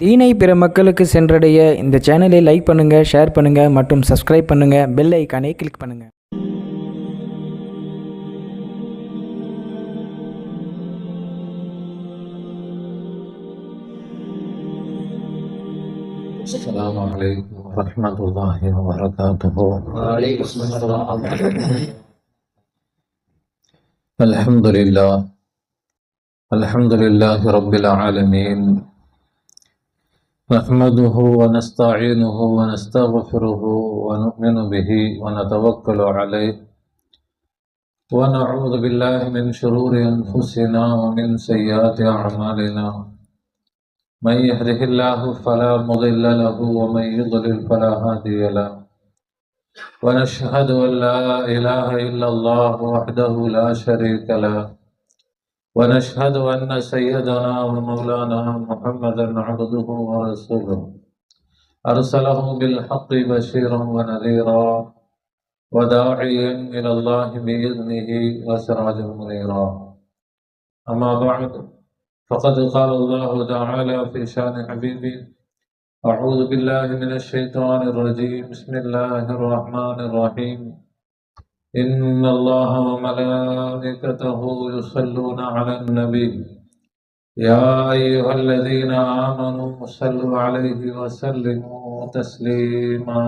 தீனை பிற மக்களுக்கு சென்றடைய இந்த சேனலை லைக் பண்ணுங்கள், ஷேர் பண்ணுங்கள் மற்றும் சப்ஸ்கிரைப் பண்ணுங்கள். பெல் ஐக்கானை கிளிக் பண்ணுங்கள். السلام عليكم ورحمة الله وبركاته. وعليكم السلام. الحمد لله رب العالمين، نحمده ونستعينه ونستغفره ونؤمن به ونتوكل عليه ونعوذ بالله من شرور أنفسنا ومن سيئات أعمالنا. من يهده الله فلا مضل له ومن يضلل فلا هادي له. ونشهد أن لا إله إلا الله وحده لا شريك له. ونشهد أن سيدنا ومولانا محمدا عبده ورسوله أرسله بالحق بشيرا ونذيرا وداعيا إلى الله بإذنه وسراجا منيرا. أما بعد، فقد قال الله تعالى في شان حبيبه: أعوذ بالله من الشيطان الرجيم، بسم الله الرحمن الرحيم. إن الله وملائكته يصلون على النبي يا أيها الذين آمنوا صلوا عليه وسلموا تسليما.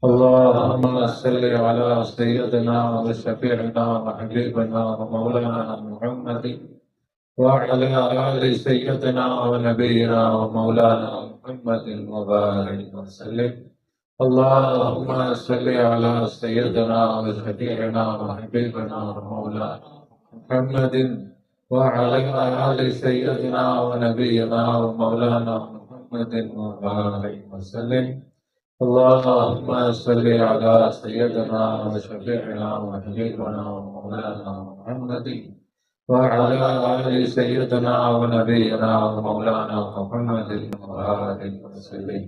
اللهم صل على سيدنا وشفيعنا وحبيبنا ومولانا محمد وعلى آل سيدنا ونبينا ومولانا محمد وبارك وسلم. اللهم صل على سيدنا وشفيعنا وحبيبنا ومولانا محمد وعلى آل سيدنا ونبينا ومولانا محمد وبارك وسلم. اللهم صل على سيدنا وشفيعنا وحبيبنا ومولانا محمد وعلى آل سيدنا ونبينا ومولانا محمد وبارك وسلم.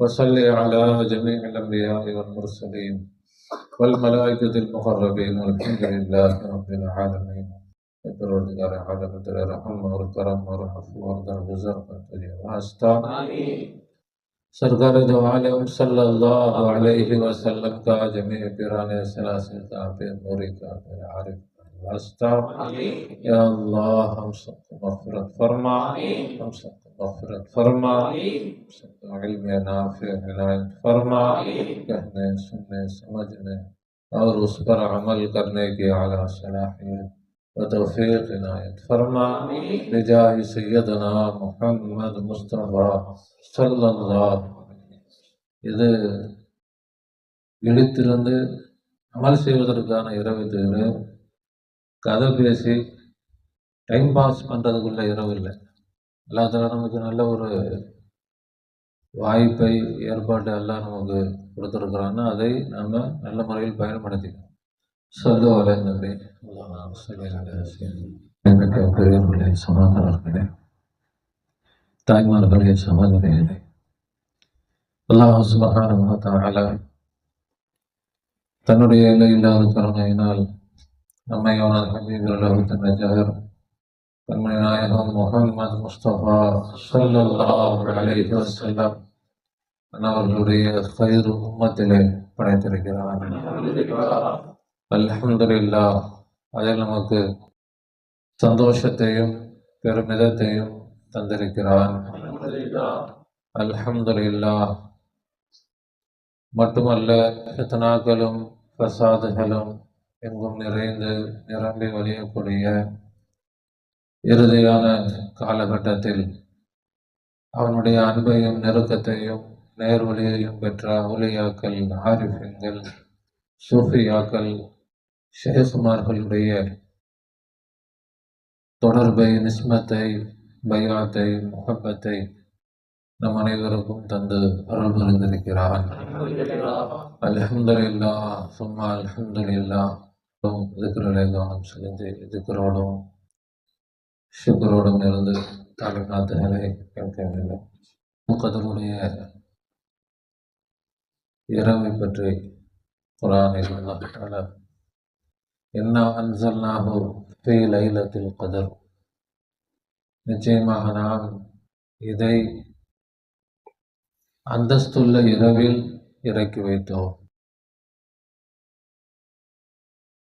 وصل على جميع الأنبياء والمرسلين والملائكة المقربين والحمد لله رب العالمين. پروردگار عالم تیرے رحم اور کرم اور عفو اور درگزر کا تجھے واسطہ. سرکار دو عالم صلی اللہ علیہ وسلم کا جميع پیران سلاسل کا پیر نوری کا پیر عارف کا واسطہ. یا اللہ ہم سب کو مغفرت فرما، ہم سب کو مغفرت فرما، سب کو علم نافع عنایت فرما، کہنے سننے سمجھنے اور اس پر عمل کرنے کی اعلیٰ صلاحیت و توفیق عنایت فرما. بجاہ سیدنا محمد مصطفیٰ ஸல்லல்லாஹு அலைஹி. இது இழுத்திருந்து அமல் செய்வதற்கான இரவு தவிர கதை பேசி டைம் பாஸ் பண்ணுறதுக்குள்ள இரவு இல்லை. எல்லாத்துல நமக்கு நல்ல ஒரு வாய்ப்பை ஏற்பாட்டை எல்லாம் நமக்கு கொடுத்துருக்குறாங்கன்னா அதை நாம் நல்ல முறையில் பயன்படுத்திக்கணும். சொல்லு வளர்ந்தபடி பெரியவர்களே, சகோதரர்களே, தாய்மார்களே, சகோதரிகளே, அல்லாஹ் சுப்ஹானஹு வ தஆலா தன்னுடைய எல்லையில்லாத கருணையினால் நம்மை அவனது ஹபீபுல் நஜார் கண்மணி நாயகம் முஹம்மது முஸ்தபா ஸல்லல்லாஹு அலைஹி வஸல்லம் அவர்களுடைய கைரு உம்மத்திலே படைத்திருக்கிறார். அல்ஹம்துலில்லாஹ். அதில் நமக்கு சந்தோஷத்தையும் பெருமிதத்தையும் தந்திருக்கிறார். அல்ஹம்துலில்லாஹ். மட்டுமல்ல, ஃபித்னாக்களும் ஃபசாதுகளும் எங்கும் நிறைந்து நிரம்பி வழியக்கூடிய இறுதியான காலகட்டத்தில் அவனுடைய அன்பையும் நெருக்கத்தையும் நேர்வழியையும் பெற்ற அவுலியாக்கள், ஆரிஃபின்கள், சூஃபியாக்கள், ஷேகுமார்களுடைய தொடர்பை, நிஸ்மத்தை, பையாத்தை, முஹப்பத்தை நம் அனைவருக்கும் தந்து அருள் புரிந்திருக்கிறார். அல்ஹம்துலில்லாஹ், சும்மா அல்ஹம்துலில்லாஹ். திக்ரிலே கவனம் செலுத்தி திக்ரோடும் ஷுக்ரோடும் இருந்து தாலிமாத்துகளை கேட்க வேண்டும். கதருடைய இரவை பற்றி குர்ஆனில் அல்லாஹ் தஆலா இன்னா அன்ஸல்னாஹு ஃபீ லைலத்தில் கதர், நிச்சயமாக நாம் இதை அந்தஸ்துள்ள இரவில் இறக்கி வைத்தோம்.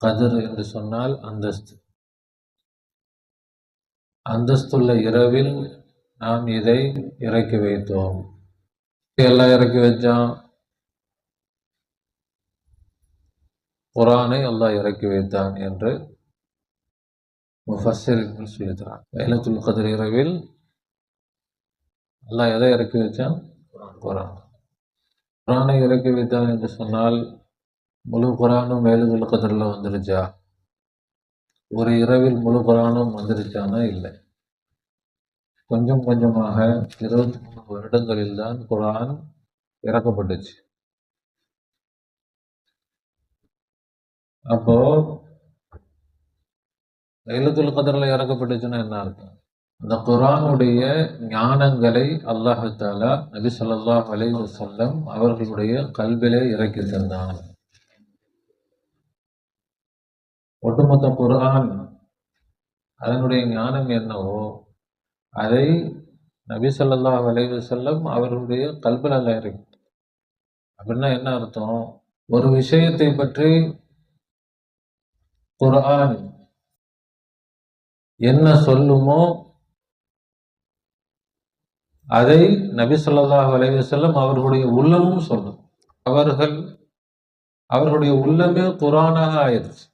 கதிர் என்று சொன்னால் அந்தஸ்து. அந்தஸ்துள்ள இரவில் நாம் இதை இறக்கி வைத்தோம். எல்லாம் இறக்கி வச்சான். குர்ஆனை அல்லாஹ் இறக்கி வைத்தான் என்று முஃபஸ்ஸிரீன்கள் சொல்லித்தரான். லைலத்துல் கத்ர் இரவில் அல்லாஹ் எதை இறக்கி வச்சான்? குர்ஆன். குர்ஆனை இறக்கி வைத்தான் என்று சொன்னால் முழு குர்ஆனும் லைலத்துல் கத்ரில் வந்துருச்சா? ஒரு இரவில் முழு குர்ஆனும் வந்துருச்சானா? இல்லை. கொஞ்சம் கொஞ்சமாக 23 வருடங்களில் தான் குர்ஆன் இறக்கப்பட்டுச்சு. அப்போ லைலத்துல் கத்ரில் இறக்கப்பட்டுச்சுன்னா என்ன அர்த்தம்? அந்த குர்ஆனுடைய ஞானங்களை அல்லாஹ் தஆலா நபி ஸல்லல்லாஹு அலைஹி வஸல்லம் அவர்களுடைய கல்விலே இறக்கி தந்தான். ஒட்டுமொத்த குர்ஆன் அதனுடைய ஞானம் என்னவோ அதை நபி ஸல்லல்லாஹு அலைஹி வஸல்லம் அவர்களுடைய கல்வில அல்லாஹ் இறக்கி. அப்படின்னா என்ன அர்த்தம்? ஒரு விஷயத்தை பற்றி குர்ஆன் என்ன சொல்லுமோ அதை நபி ஸல்லல்லாஹு அலைஹி வஸல்லம் அவர்களுடைய உள்ளமும் சொல்லும். அவர்களுடைய உள்ளமே குர்ஆனாக ஆயிடுச்சு.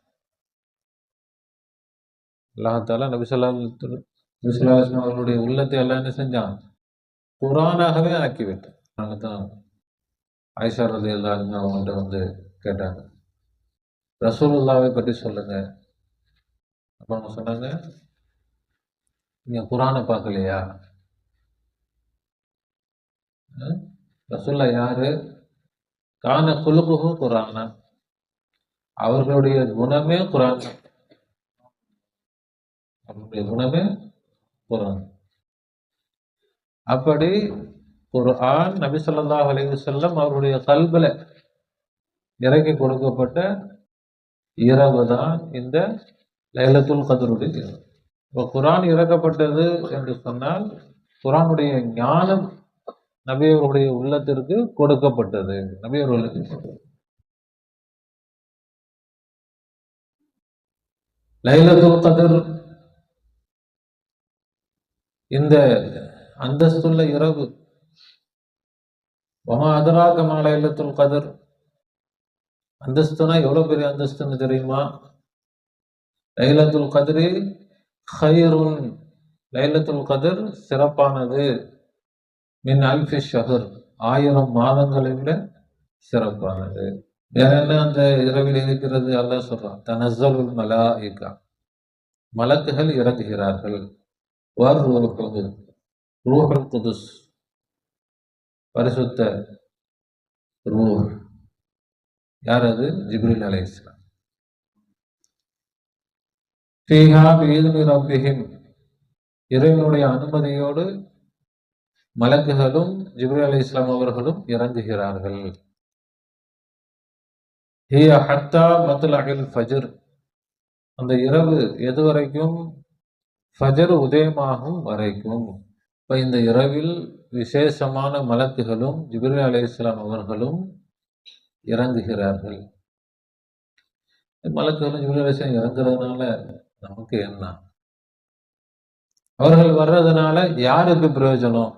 அல்லாஹ் தஆலா நபி ஸல்லல்லாஹு அலைஹி வஸல்லம் அவர்களுடைய உள்ளத்தை எல்லாம் என்ன செஞ்சான்? குர்ஆனாகவே ஆக்கிவிட்டான். அதனால்தான் ஆயிஷா ரலியல்லாஹு அன்ஹா அவங்கள்ட்ட வந்து கேட்டாங்க, ரசூலுல்லாவை பற்றி சொல்லுங்க. அப்ப அவங்க சொன்னாங்க, நீங்க குர்ஆனை பார்க்கலையா? ரசூலுல்லா யாரு? கான குலுகுஹு குர்ஆனா, அவர்களுடைய குணமே குர்ஆன். அவர்களுடைய குணமே குர்ஆன். அப்படி குர்ஆன் நபி ஸல்லல்லாஹு அலைஹி வஸல்லம் அவருடைய கல்வில இறக்கி கொடுக்கப்பட்ட இரவு தான் இந்த லைலத்துல் கத்ருடைய இரவு. இப்போ குர்ஆன் இறக்கப்பட்டது என்று சொன்னால் குர்ஆனுடைய ஞானம் நபி அவர்களுடைய உள்ளத்திற்கு கொடுக்கப்பட்டது. நபி அவர்களுக்கு லைலத்துல் கத்ர் இந்த அந்தஸ்துள்ள இரவு. வமா அதராக மா லைலத்துல் கத்ர். அந்தஸ்துனா எவ்வளவு பெரிய அந்தஸ்துன்னு தெரியுமா? லைலத்துல் கத்ரி ஹைருன். லைலத்துல் கத்ர் சிறப்பானது. மின் அல்ஃபி ஷஹர். 1000 மாதங்களை விட சிறப்பானது. வேற என்ன அந்த இரவில் இருக்கிறது? அல்லாஹ் சொல்றான், தனஸ்ஸலுல் மலாயிகா. மலக்குகள் இறங்குகிறார்கள். ரூஹுல் குதுஸ், பரிசுத்த ரூஹ். யார் அது? ஜிப்ரீல் அலைஹிஸ்ஸலாம். ஃபீஹா பிஇذن ரப்பிஹிம். இறைவனுடைய அனுமதியோடு மலக்குகளும் ஜிப்ரீல் அலைஹிஸ்ஸலாம் அவர்களும் இறங்குகிறார்கள். ஹிய ஹத்தா மத்லஇல் ஃபஜ்ர். அந்த இரவு எது வரைக்கும்? ஃபஜர் உதயமாகும் வரைக்கும். இப்ப இந்த இரவில் விசேஷமான மலக்குகளும் ஜிப்ரீல் அலைஹிஸ்ஸலாம் அவர்களும் இறங்குகிறார்கள். மலக்குகளும் ஜிப்ரீல் அலைஹிஸ்ஸலாம் இறங்குறதுனால நமக்கு என்ன? அவர்கள் வர்றதுனால யாருக்கு பிரயோஜனம்?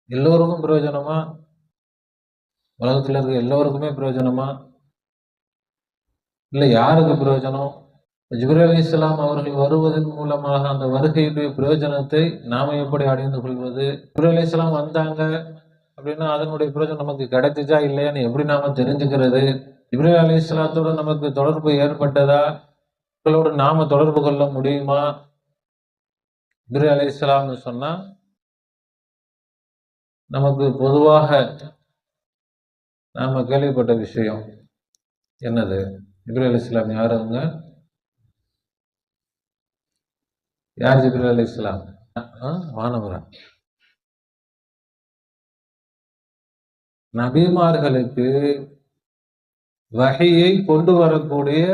எல்லோருக்கும் பிரயோஜனமா? உலகத்தில் இருக்க எல்லோருக்குமே பிரயோஜனமா? இல்லை, யாருக்கு பிரயோஜனம்? ஜிப்ரீல் அலைஹிஸ்ஸலாம் அவர்கள் வருவதன் மூலமாக அந்த வருகையுடைய பிரயோஜனத்தை நாம எப்படி அடைந்து கொள்வது? ஜிப்ரீல் அலைஹிஸ்ஸலாம் வந்தாங்க அப்படின்னா அதனுடைய பிரயோஜனம் நமக்கு கிடைச்சிச்சா இல்லையான்னு எப்படி நாம தெரிஞ்சுக்கிறது? ஜிப்ரீல் அலைஹிஸ்ஸலாத்தோட நமக்கு தொடர்பு ஏற்பட்டதா? அவர்களோடு நாம தொடர்பு கொள்ள முடியுமா? ஜிப்ரீல் அலைஹிஸ்ஸலாம்னு சொன்னா நமக்கு பொதுவாக நாம கேள்விப்பட்ட விஷயம் என்னது? ஜிப்ரீல் அலைஹிஸ்ஸலாம் யார்? அவங்க யார்? ஜிப்ரீல் அலைஹிஸ்ஸலாம் வானவரா? நபிமார்களுக்கு வஹியை கொண்டு வரக்கூடிய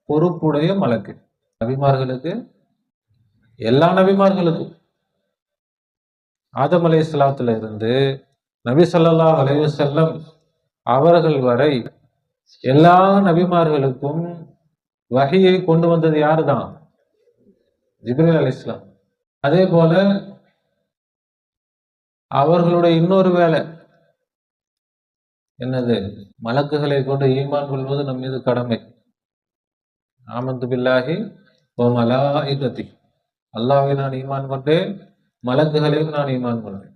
பொறுப்புடைய மலக்கு. நபிமார்களுக்கு, எல்லா நபிமார்களுக்கும் ஆதம் அலைஹிஸ்ஸலாத்துல இருந்து நபி ஸல்லல்லாஹு அலைஹி வஸல்லம் அவர்கள் வரை எல்லா நபிமார்களுக்கும் வஹியை கொண்டு வந்தது யாருதான்? ஜிப்ரீல் அலைஹிஸ்ஸலாம். அதே போல அவர்களுடைய இன்னொரு வேலை என்னது? மலக்குகளை கொண்டு ஈமான் கொள்வது நம் மீது கடமை. ஆமந்து பில்லாஹி வ மலாயிகத்தி, அல்லாஹ்வை நான் ஈமான் கொண்டேன், மலக்குகளையும் நான் ஈமான் கொண்டேன்.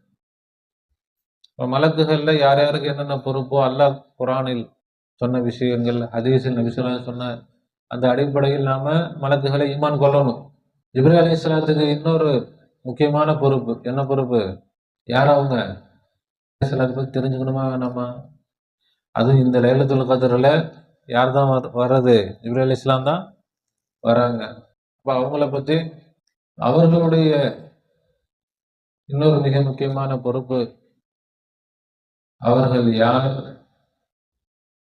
இப்போ மலக்குகள்ல யார் யாருக்கு என்னென்ன பொறுப்போ அல்லாஹ் குரானில் சொன்ன விஷயங்கள், ஹதீஸில் நபி ஸல்லல்லாஹு அலைஹி வஸல்லம் சொன்ன அந்த அடிப்படையில் நாம மலக்குகளை ஈமான் கொள்ளணும். ஜிப்ரீல் அலைஹிஸ்ஸலாத்துக்கு இன்னொரு முக்கியமான பொறுப்பு. என்ன பொறுப்பு? யார் அவங்க? அலைஹிஸ்ஸலாத்தை பத்தி தெரிஞ்சுக்கணுமா வேணாமா? அதுவும் இந்த லைலத்துல் கத்ர்ல யார் தான் வர்றது? ஜிப்ரீல் அலைஹிஸ்ஸலாம் தான் வராங்க. அப்ப அவங்கள பத்தி, அவர்களுடைய இன்னொரு மிக முக்கியமான பொறுப்பு, அவர்கள் யார்?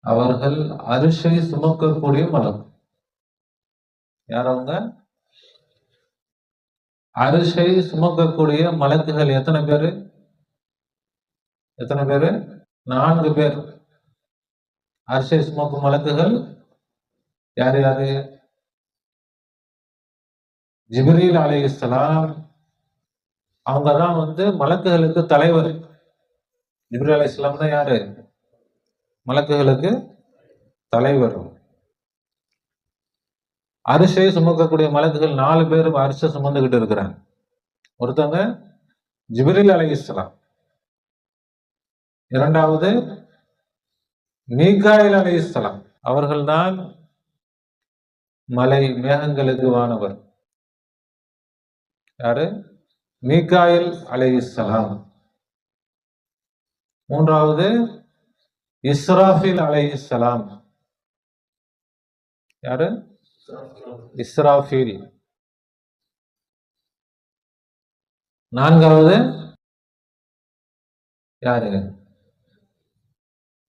அவர்கள் அரிசை சுமக்கக்கூடிய மலக்கு. யார் அவங்க? அரிசை சுமக்கக்கூடிய மலக்குகள் எத்தனை பேரு? எத்தனை பேரு? 4 பேர். அரிசை சுமக்கும் மலக்குகள் யாரு யாரு? ஜிப்ரீல் அலைஹிஸ்ஸலாம், அவங்க தான் மலக்குகளுக்கு தலைவர். ஜிப்ரீல் அலைஹிஸ்ஸலாம் தான் யாரு? மலக்குகளுக்கு தலைவர். அரிசை சுமக்கக்கூடிய மலக்குகள் 4 பேரும் அரிசை சுமந்துகிட்டு இருக்கிறாங்க. ஒருத்தவங்க ஜிப்ரீல் அலைஹிஸ்ஸலாம், இரண்டாவது மீகாயில் அலைஹிஸ்ஸலாம், அவர்கள்தான் மலை மேகங்களுக்கு வானவர். யாரு? மீகாயில் அலைஹிஸ்ஸலாம். மூன்றாவது இஸ்ராஃபில் அலைஹிஸ்ஸலாம். யாரு? இஸ்ராஃபில். நான்காவது யாரு?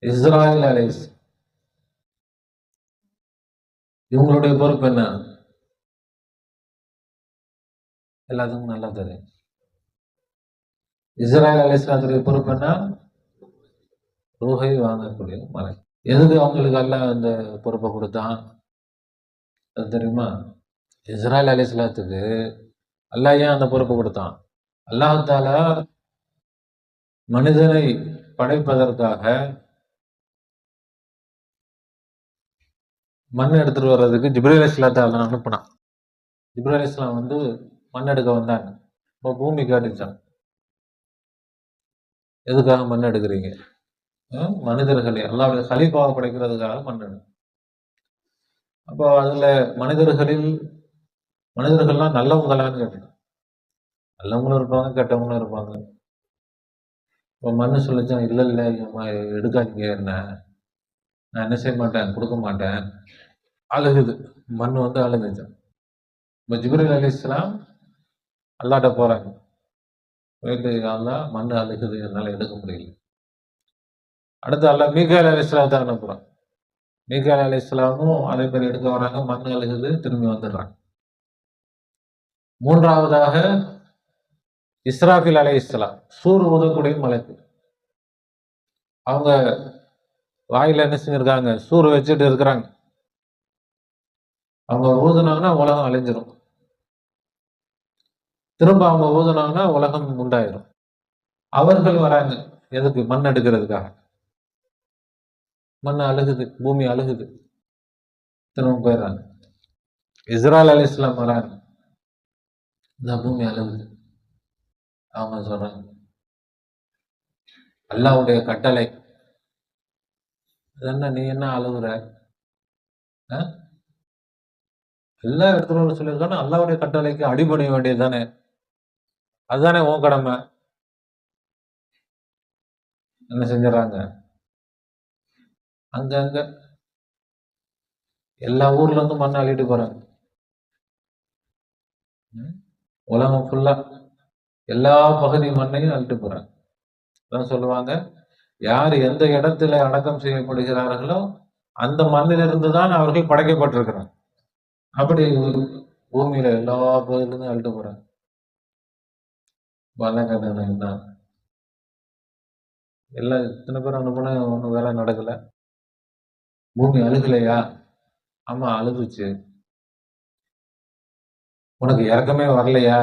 இஸ்ராயில் அலைஹிஸ்ஸலாம். இவங்களுடைய பொறுப்பு என்ன? எல்லாத்துக்கும் நல்லா தெரியும். இஸ்ராயில் அலைஹிஸ்ஸலாத்துடைய பொறுப்பு என்ன? ரூஹை வாங்கக்கூடிய மலை. எதுக்கு அவங்களுக்கு அல்லாஹ் அந்த பொறுப்பை கொடுத்தான்? அது தெரியுமா? இஸ்ராயில் அலைஹிஸ்ஸலாத்துக்கு அல்லாஹ் ஏன் அந்த பொறுப்பை கொடுத்தான்? அல்லாஹ் தஆலா மனிதனை படைப்பதற்காக மண் எடுத்துட்டு வர்றதுக்கு ஜிப்ரீல் அலைஹிஸ்ஸலாத்தை அல்லாஹ் அனுப்புனான். ஜிப்ரீல் அலைஹிஸ்ஸலாம் மண் எடுக்க வந்தாங்க. இப்போ பூமிக்கு அடிச்சான். எதுக்காக மண் எடுக்கிறீங்க? மனிதர்களை அல்லாஹ்வுடைய கலீஃபாவை படைக்கிறதுக்காக மண் எடுக்கும். அப்போ அதுல மனிதர்கள்லாம் நல்லவங்களான்னு கேட்டேன். நல்லவங்களும் இருப்பாங்க, கெட்டவங்களும் இருப்பாங்க. இப்போ மண்ணு சொல்லிச்சான், இல்ல இல்ல எடுக்காதீங்க, நான் என்ன செய்ய மாட்டேன், கொடுக்க மாட்டேன். அழுகுது, மண் அழுகுச்சான். இப்போ ஜிப்ரீல் அலைஹிஸ்ஸலாம் அல்லாஹ்ட்ட போறாங்க. போயிட்டு, அல்லாஹ் மண் அழுகுது, என்னால எடுக்க முடியல. அடுத்து அல்லாஹ் மீகாயில் அலைஹிஸ்ஸலாத்தை அனுப்புறான். மீகாயில் அலைஹிஸ்ஸலாமும் அதே மாதிரி எடுக்க வராங்க. மண் அழுகுது, திரும்பி வந்துடுறாங்க. மூன்றாவதாக இஸ்ராஃபில் அலைஹிஸ்ஸலாம், சூர் ஊதக்கூடிய மலக்கு. அவங்க வாயில என்ன செஞ்சிருக்காங்க? சூர் வச்சுட்டு இருக்கிறாங்க. அவங்க ஊதுனாங்கன்னா உலகம் அழிஞ்சிரும். திரும்ப அவங்க ஊதுனாங்கன்னா உலகம் உண்டாயிரும். அவர்கள் வராங்க. எதுக்கு? மண் எடுக்கிறதுக்காக. மண் அழுகுது, பூமி அழுகுது, திரும்ப போயிடுறாங்க. இஸ்ராயில் அலைஹிஸ்ஸலாம் வராங்க. இந்த பூமி அழுகுது. அவங்க சொல்றாங்க, அல்லாஹ்வுடைய கட்டளை. என்ன நீ என்ன அழுகுற? எல்லா இடத்துல சொல்லியிருக்கானே, அல்லாஹ்வுடைய கட்டளைக்கு அடிபணிய வேண்டியது தானே, அதுதானே உன் கடமை. என்ன செஞ்சிடறாங்க? அங்கங்க எல்லா ஊர்ல இருந்து மண்ணை அள்ளிட்டு போறாங்க. உலகம் ஃபுல்லா எல்லா பகுதி மண்ணையும் அள்ளிட்டு போறாங்க. அதான் சொல்லுவாங்க, யார் எந்த இடத்துல அடக்கம் செய்யப்படுகிறார்களோ அந்த மண்ணிலிருந்து தான் அவர்கள் படைக்கப்பட்டிருக்கிறாங்க. அப்படி பூமியில எல்லா பகுதியிலிருந்து அள்ளிட்டு போறாங்க. பலகடன் என்ன எல்லாம் இத்தனை பேர் அனுப்புனா ஒன்றும் வேலை நடக்கல. பூமி அழுகலையா? ஆமா அழுகுச்சு. உனக்கு இறக்கமே வரலையா?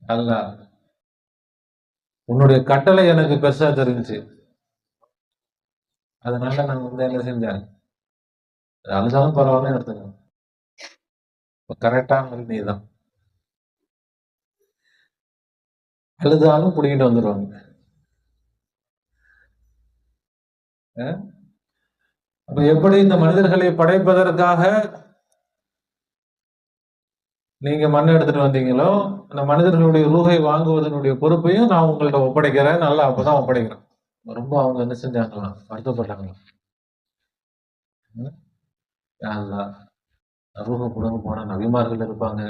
அல்ல, உன்னுடைய கட்டளை எனக்கு பெருசா தெரிஞ்சு, அதனால நான் என்ன செஞ்சேன், அழுதாலும் பரவாயில்ல எடுத்துக்கணும். கரெக்டான நீ தான், அழுதாலும் பிடிக்கிட்டு வந்துடுவாங்க. அப்ப எப்படி இந்த மனிதர்களை படைப்பதற்காக நீங்க மண் எடுத்துட்டு வந்தீங்களோ, அந்த மனிதர்களுடைய ரூஹை வாங்குவதனுடைய பொறுப்பையும் நான் உங்கள்ட்ட ஒப்படைக்கிறேன். நல்லா அப்பதான் ஒப்படைக்கிறேன். ரொம்ப அவங்க என்ன செஞ்சாங்களாம், வருத்தப்பட்டாங்களாம். ரூஹை கொடுங்க போனா நபிமார்கள் இருப்பாங்க,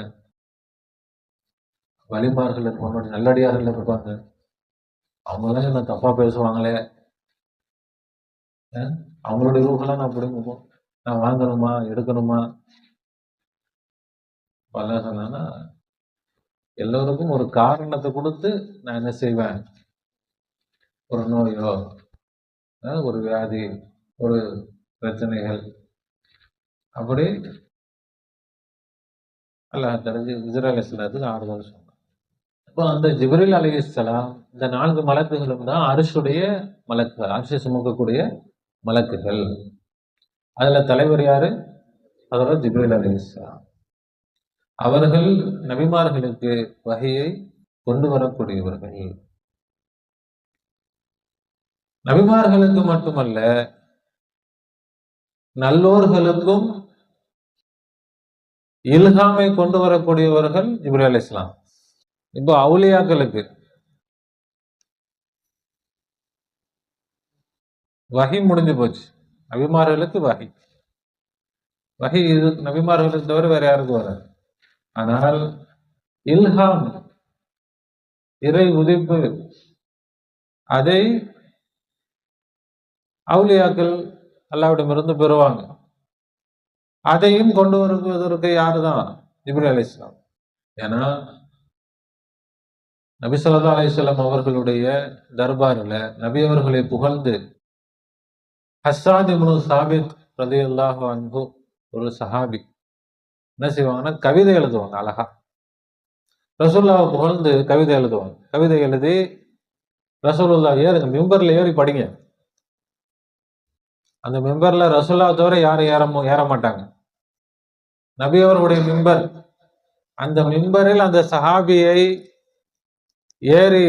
வலிமார்கள் இருப்பாங்க, நல்லடியார்கள் இருப்பாங்க. அவங்களாம் என்ன தப்பா பேசுவாங்களே, அவங்களுடைய ரூஹெல்லாம் நான் பிடிங்க, நான் வாங்கணுமா எடுக்கணுமா? பல சொன்னா எல்லோருக்கும் ஒரு காரணத்தை கொடுத்து நான் என்ன செய்வேன், ஒரு நோயோ ஒரு வியாதி ஒரு பிரச்சனைகள் அப்படி அல்லாஹ் தெரிஞ்சு இஸ்ராயேல் இஸ்லாத்துக்கு ஆறுதல் சொன்னான். இப்போ அந்த ஜிப்ரீல் அலைஹிஸ்ஸலாம் இந்த 4 மலக்குகளும் தான் அரிசுடைய மலக்குகள், அரிசி சுமக்கக்கூடிய மலக்குகள். அதுல தலைவர் யாரு? அதோட ஜிப்ரீல் அலைஹிஸ்ஸலாம். அவர்கள் நபிமார்களுக்கு வஹையை கொண்டு வரக்கூடியவர்கள். நபிமார்களுக்கு மட்டுமல்ல, நல்லோர்களுக்கும் இல்ஹாமை கொண்டு வரக்கூடியவர்கள் ஜிப்ரீல் அலைஹிஸ்ஸலாம். இப்போ அவுலியாக்களுக்கு வஹி முடிஞ்சு போச்சு, நபிமார்களுக்கு வஹி இது நபிமார்களுக்கு தவிர வேற யாருக்கும் வராது. ஆனால் இல்ஹாம், இறை உதிப்பு, அதை அவுலியாக்கள் அல்லாஹ்விடமிருந்து பெறுவாங்க. அதையும் கொண்டு வருவதற்கு யாருதான்? ஜிப்ரீல் அலைஹிஸ்ஸலாம். ஏன்னா நபி ஸல்லல்லாஹு அலைஹி வஸல்லம் அவர்களுடைய தர்பாரில் நபி அவர்களை புகழ்ந்து ஹஸ்ஸான் இப்னு சாபித் ரலியல்லாஹு அன்ஹு ஒரு சஹாபி என்ன செய்வாங்கன்னா கவிதை எழுதுவாங்க. அழகா ரசூலுல்லாஹ்வை புகழ்ந்து கவிதை எழுதுவாங்க. கவிதை எழுதி ரசூலுல்லாஹ் ஏறுங்க, மிம்பர்ல ஏறி படிங்க. அந்த மிம்பர்ல ரசூலுல்லாஹ் தவிர யாரும் ஏற மாட்டாங்க. நபி அவர்களுடைய மிம்பர், அந்த மிம்பரில் அந்த சஹாபியை ஏறி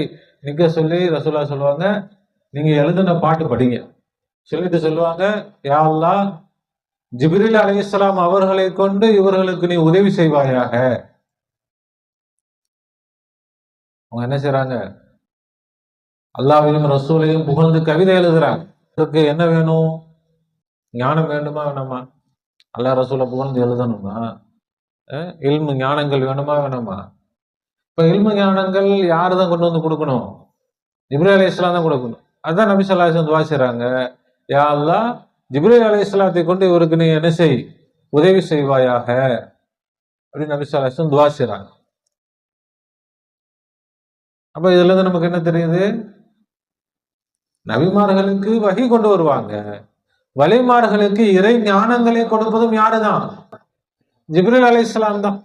நிக்க சொல்லி ரசூலுல்லாஹ் சொல்லுவாங்க, நீங்க எழுதின பாட்டு படிங்க. சொல்லிட்டு சொல்லுவாங்க, யா அல்லாஹ், ஜிப்ரீல் அலைஹிஸ்ஸலாம் அவர்களை கொண்டு இவர்களுக்கு நீ உதவி செய்வாயாக. அவங்க என்ன செய்யறாங்க? அல்லாஹ்வையும் ரசூலையும் புகழ்ந்து கவிதை எழுதுறாங்க. இதுக்கு என்ன வேணும்? ஞானம் வேண்டுமா வேணாமா? அல்லாஹ் ரசூலை புகழ்ந்து எழுதணுமா? இல்மு ஞானங்கள் வேணுமா வேணாமா? இப்ப இல்மு ஞானங்கள் யாரு தான் கொண்டு வந்து கொடுக்கணும்? ஜிப்ரீல் அலைஹிஸ்ஸலாம் தான் கொடுக்கணும். அதான் நபி ஸல்லல்லாஹு அலைஹி வஸல்லம் துஆ செய்றாங்க, யா அல்லாஹ், ஜிப்ரீல் அலைஹிஸ்ஸலாத்தை கொண்டு இவருக்கு நீ என்ன செய், உதவி செய்வாயாக அப்படின்னு நபி ஸல்லல்லாஹு அலைஹி வஸல்லம் துஆ செய்றாங்க. அப்ப இதுல இருந்து நமக்கு என்ன தெரியுது? நபிமார்களுக்கு வஹி கொண்டு வருவாங்க, வலிமார்களுக்கு இறை ஞானங்களை கொடுப்பதும் யாருதான்? ஜிப்ரீல் அலைஹிஸ்ஸலாம் தான்.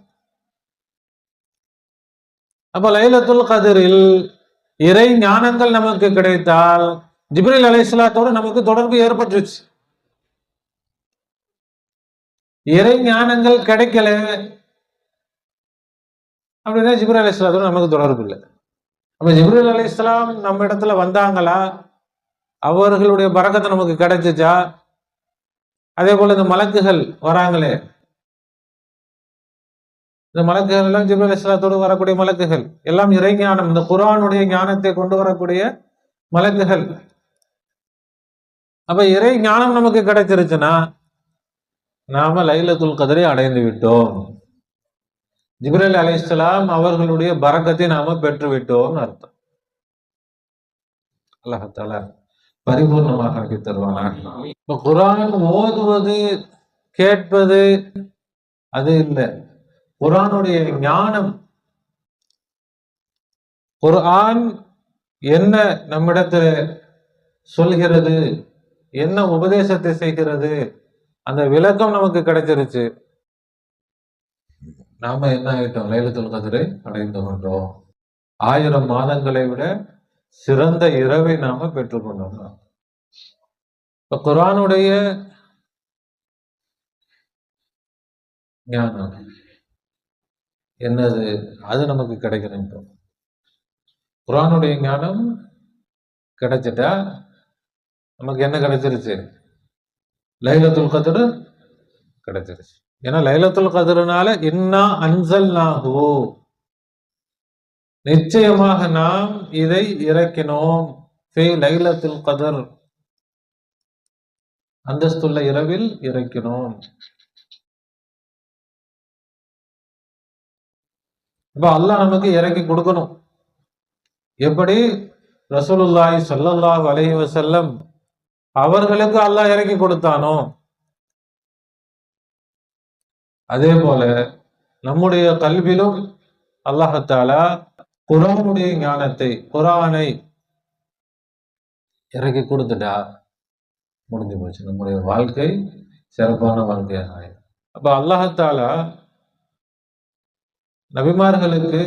அப்ப லைலத்துல் கத்ரில் இறை ஞானங்கள் நமக்கு கிடைத்தால் ஜிப்ரீல் அலைஹிஸ்ஸலாத்தோட நமக்கு தொடர்பு ஏற்பட்டுருச்சு. இறை ஞானங்கள் கிடைக்கல அப்படின்னா ஜிப்ரீல் அலைஹிஸ்ஸலாத்தோட நமக்கு தொடர்பு இல்லை. அப்ப ஜிப்ரீல் அலைஹிஸ்ஸலாம் நம்ம இடத்துல வந்தாங்களா? அவர்களுடைய பரக்கத்தை நமக்கு கிடைச்சிச்சா? அதே போல இந்த மலக்குகள் வராங்களே, இந்த மலக்குகள் எல்லாம் ஜிப்ரீல் அலைஹிஸ்ஸலாத்தோடு வரக்கூடிய மலக்குகள் எல்லாம் இறை ஞானம், இந்த குர்ஆனுடைய ஞானத்தை கொண்டு வரக்கூடிய மலக்குகள். அப்ப இறை ஞானம் நமக்கு கிடைச்சிருச்சுன்னா நாம லைலத்துல் கத்ரை அடைந்து விட்டோம். ஜிப்ரீல் அலைஹிஸ்ஸலாம் அவர்களுடைய பரக்கத்தை நாம பெற்று விட்டோம்னு அர்த்தம். அல்லாஹ் தஆலா பரிபூர்ணமாக ஆக்கி தருவானாக. இப்ப குர்ஆன் ஓதுவது கேட்பது அது இல்லை, குர்ஆனுடைய ஞானம் குர்ஆன் என்ன நம்மிடத்தில் சொல்கிறது, என்ன உபதேசத்தை செய்கிறது, அந்த விளக்கம் நமக்கு கிடைச்சிருச்சு. நாம என்ன ஆயிட்டோம்? லைலத்துல் கத்ரை அடைந்து கொண்டோம். 1000 மாதங்களை விட சிறந்த இரவை நாம பெற்றுக்கொண்டோம். இப்ப குர்ஆனுடைய ஞானம் என்னது? அது நமக்கு கிடைக்கணும். இப்போ குர்ஆனுடைய ஞானம் கிடைச்சிட்டா நமக்கு என்ன கிடைச்சிருச்சு? லைலத்துல் கத்ர் கிடைச்சிருச்சு. ஏன்னா லைலத்துல் கத்ர்னால இன்னா அன்ஸல்நாஹு, நிச்சயமாக நாம் இதை இறக்கினோம், ஃபீ லைலத்துல் கத்ர், அந்தஸ்துள்ள இரவில் இறக்கினோம். இப்ப அல்லாஹ் நமக்கு இறக்கி கொடுக்கணும். எப்படி ரசூலுல்லாஹி ஸல்லல்லாஹு அலைஹி வஸல்லம் அவர்களுக்கு அல்லாஹ் இறக்கி கொடுத்தானோ, அதே போல நம்முடைய கல்விலும் அல்லாஹ் தஆலா குர்ஆனுடைய ஞானத்தை, குர்ஆனை இறக்கி கொடுத்துட்டா முடிஞ்சு போச்சு. நம்முடைய வாழ்க்கை சிறப்பான வாழ்க்கையாக ஆயிடும். அப்ப அல்லாஹ் தஆலா நபிமார்களுக்கு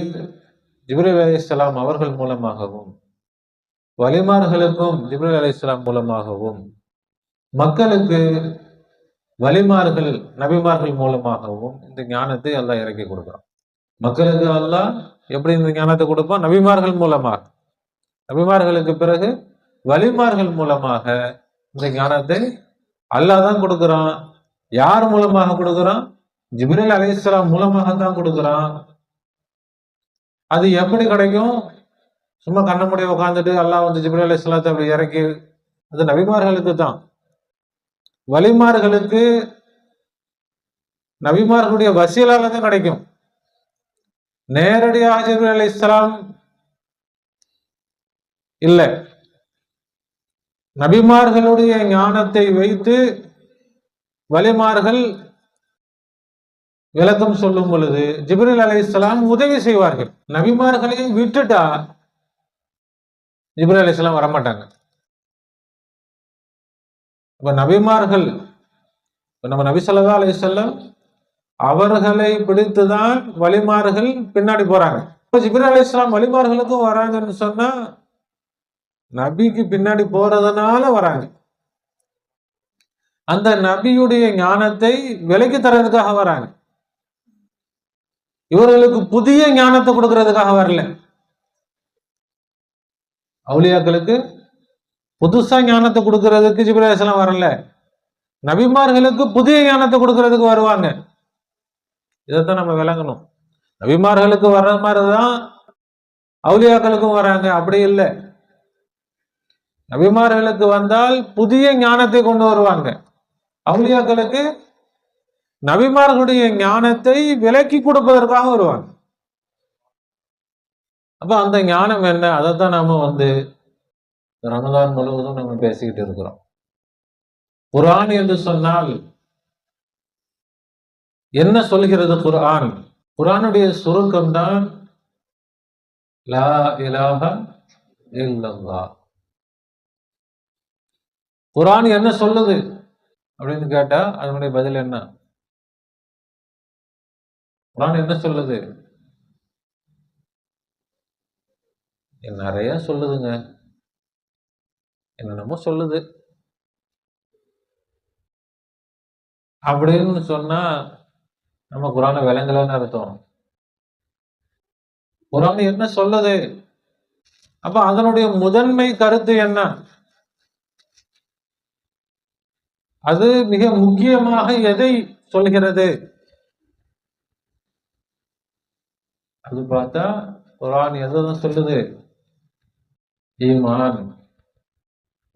ஜிப்ரீல் அலைஹிஸ்ஸலாம் அவர்கள் மூலமாகவும், வலிமார்களுக்கும் ஜிப்ரீல் அலைஹிஸ்ஸலாம் மூலமாகவும், மக்களுக்கு வலிமார்கள் நபிமார்கள் மூலமாகவும் இந்த ஞானத்தை அல்லாஹ் இறக்கி கொடுக்குறான். மக்களுக்கு அல்லாஹ் எப்படி இந்த ஞானத்தை கொடுப்பான்? நபிமார்கள் மூலமாக. நபிமார்களுக்கு பிறகு வலிமார்கள் மூலமாக இந்த ஞானத்தை அல்லாஹ் தான் கொடுக்குறான். யார் மூலமாக கொடுக்குறான்? ஜிப்ரீல் அலைஹிஸ்ஸலாம் மூலமாக தான் கொடுக்குறான். அது எப்படி கிடைக்கும்? சும்மா கண்ண மூடி உட்காந்துட்டு அல்லாஹ் வந்து ஜிப்ரீல் அலைஹிஸ்ஸலாத்தை அப்படி இறக்கி, அது நபிமார்களுக்கு தான். வலிமார்களுக்கு நபிமார்களுடைய வசீலால தான் கிடைக்கும். நேரடியாக ஜிப்ரீல் அலைஹிஸ்ஸலாம் இல்ல, நபிமார்களுடைய ஞானத்தை வைத்து வலிமார்கள் விளக்கம் சொல்லும் பொழுது ஜிப்ரீல் அலைஹிஸ்ஸலாம் உதவி செய்வார்கள். நபிமார்களையும் விட்டுட்டா ஜிப்ரீல் அலைஹிஸ்ஸலாம் வரமாட்டாங்க. இப்ப நபிமார்கள், நம்ம நபி ஸல்லல்லாஹு அலைஹி வஸல்லம் அவர்களை பிடித்துதான் வலிமார்கள் பின்னாடி போறாங்க. ஜிப்ரீல் அலைஹிஸ்ஸலாம் வலிமார்களுக்கும் வராங்கன்னு சொன்னா நபிக்கு பின்னாடி போறதுனால வராங்க. அந்த நபியுடைய ஞானத்தை விலைக்கு தரதுக்காக வராங்க. இவர்களுக்கு புதிய ஞானத்தை கொடுக்கறதுக்காக வரல. அவுலியாக்களுக்கு புதுசா ஞானத்தை கொடுக்கறதுக்கு ஜிப்ரீல் அலைஹிஸ்ஸலாம் வரல. நபிமார்களுக்கு புதிய ஞானத்தை கொடுக்கறதுக்கு வருவாங்க. இதைத்தான் நம்ம விளங்கணும். நபிமார்களுக்கு வர்ற மாதிரிதான் அவுலியாக்களுக்கும் வராங்க, அப்படி இல்லை. நபிமார்களுக்கு வந்தால் புதிய ஞானத்தை கொண்டு வருவாங்க. அவுலியாக்களுக்கு நபிமார்களுடைய ஞானத்தை விலக்கி கொடுப்பதற்காக வருவாங்க. அப்ப அந்த ஞானம் என்ன? அதைத்தான் நாம வந்து ரமதான் முழுவதும் நம்ம பேசிக்கிட்டு இருக்கிறோம். குர்ஆன் என்று சொன்னால் என்ன சொல்கிறது? குர்ஆன், குர்ஆனுடைய சுருக்கம் தான் லா இலாஹ இல்லல்லாஹ். குர்ஆன் என்ன சொல்லுது அப்படின்னு கேட்டா அதனுடைய பதில் என்ன? குர்ஆன் என்ன சொல்லுது? நிறைய சொல்லுதுங்க, என்னென்னமோ சொல்லுது. அப்படின்னு சொன்னா நம்ம குர்ஆனை விளங்கலன்னு அர்த்தம். குர்ஆன் என்ன சொல்லுது? அப்ப அதனுடைய முதன்மை கருத்து என்ன? அது மிக முக்கியமாக எதை சொல்கிறது? அது பார்த்தா குர்ஆன் எதான் சொல்லுது? ஈமான்.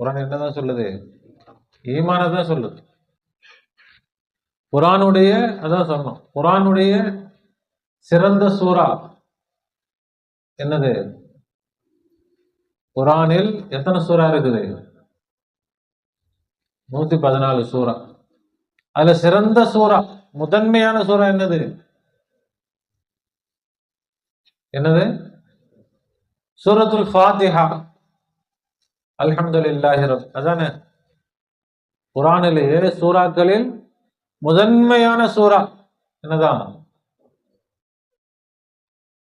குர்ஆன் என்னதான் சொல்லுது? ஈமானை தான் சொல்லுது. குர்ஆனுடைய, அதான் சொன்னோம், குர்ஆனுடைய சிறந்த சூரா என்னது? குர்ஆனில் எத்தனை சூரா இருக்குது? 114 சூரா. அதுல சிறந்த சூரா, முதன்மையான சூரா என்னது? என்னது? சூரத்துல் ஃபாத்திஹா அல்ஹம்துலில்லாஹி அதானே குர்ஆனிலேயே சூறாக்களில் முதன்மையான சூரா என்னதான்?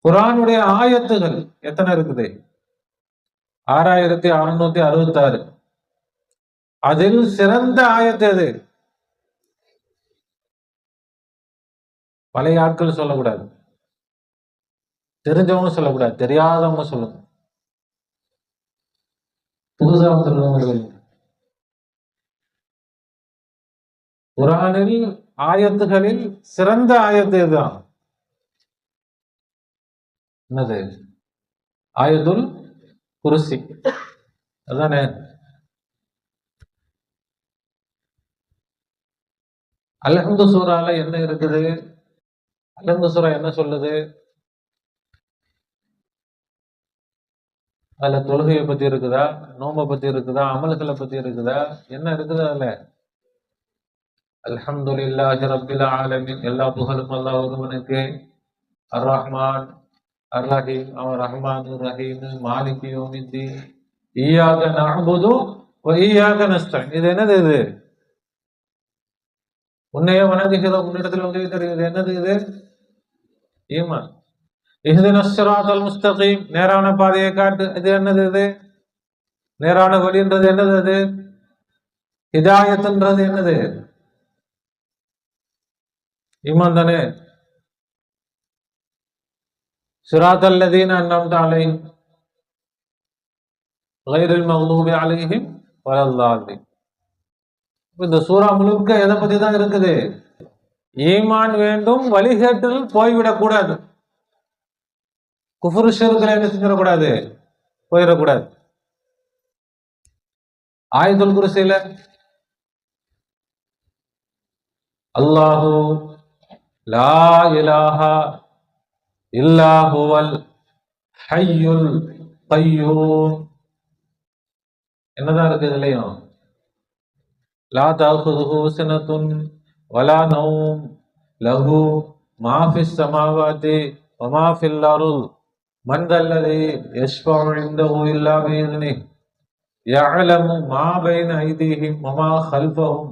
குர்ஆனுடைய ஆயத்துகள் எத்தனை இருக்குது? 6666. அதில் சிறந்த ஆயத்து எது? பழைய ஆட்கள் சொல்லக்கூடாது, தெரிஞ்சவங்க சொல்லக்கூடாது, தெரியாதவங்க சொல்லுங்க. புதுசா சொல்லுங்க. குர்ஆனில் ஆயத்துகளில் சிறந்த ஆயத்து இதுதான். என்னது? ஆயத்துல் குர்சி. அதானே? அல்ஹம்து சூரால என்ன இருக்குது? அல்ஹம்து சூரா என்ன சொல்லுது? அதுல தொழுகையை பத்தி இருக்குதா, நோம்பை பத்தி இருக்குதா, அமல்களை பத்தி இருக்குதா, என்ன இருக்குது அதுல? அல்ஹம்துலில்லாஹி ரப்பில் ஆலமீன், எல்லா புகழும் அல்லாஹ் ஒருவனுக்கு. அர் ரஹ்மான் அர் ரஹீம், அவன் ரஹ்மான் ரஹீம். மாலிகி யௌமித்தீன், இய்யாக நஅபுது வ இய்யாக நஸ்தஈன். இது என்னது? இது உன்னையே வணங்குகிறோம், உன்னிடத்தில் உதவி தருகிறது. என்னது இது? ஈமான். இஹ்தினஸ் ஸிராத்தல் முஸ்தகீம், நேரான பாதையை காட்டு. இது என்னது? இது நேரான வழின்றது என்னது? அது ஹிதாயத்ன்றது என்னது? ஈமான் தானே? ஸிராத்தல் லதீன அன்அம்த அலைஹிம் கைரில் மக்தூபி அலைஹிம் வலல்லாலின். இந்த சூரா முழுக்க எதை பத்தி தான் இருக்குது? ஈமான் வேண்டும், வழிகேட்டில் போய்விடக் கூடாது, குஃப்ர் ஷிர்க்ல என்ன செஞ்சிடக்கூடாது, போயிடக்கூடாது. ஆயத்துல் குர்சில அல்லாஹு லா இலாஹா இல்லா ஹுவல் ஹய்யுல் கய்யூம். என்னதான் இருக்கு இதுலயும்? லா தஅഖுதுஹு சினத்துன் வலா நௌம் லஹு மா ஃபிஸ் ஸமாவாதி வ மா ஃபில் அர்த் மன் தல்லதி யஷ்ஃபஉ இன்தஹு இல்லா பிஇذنஹி யஅலமு மா பைன ஐதீஹிம் வ மா கல்ஃபஹும்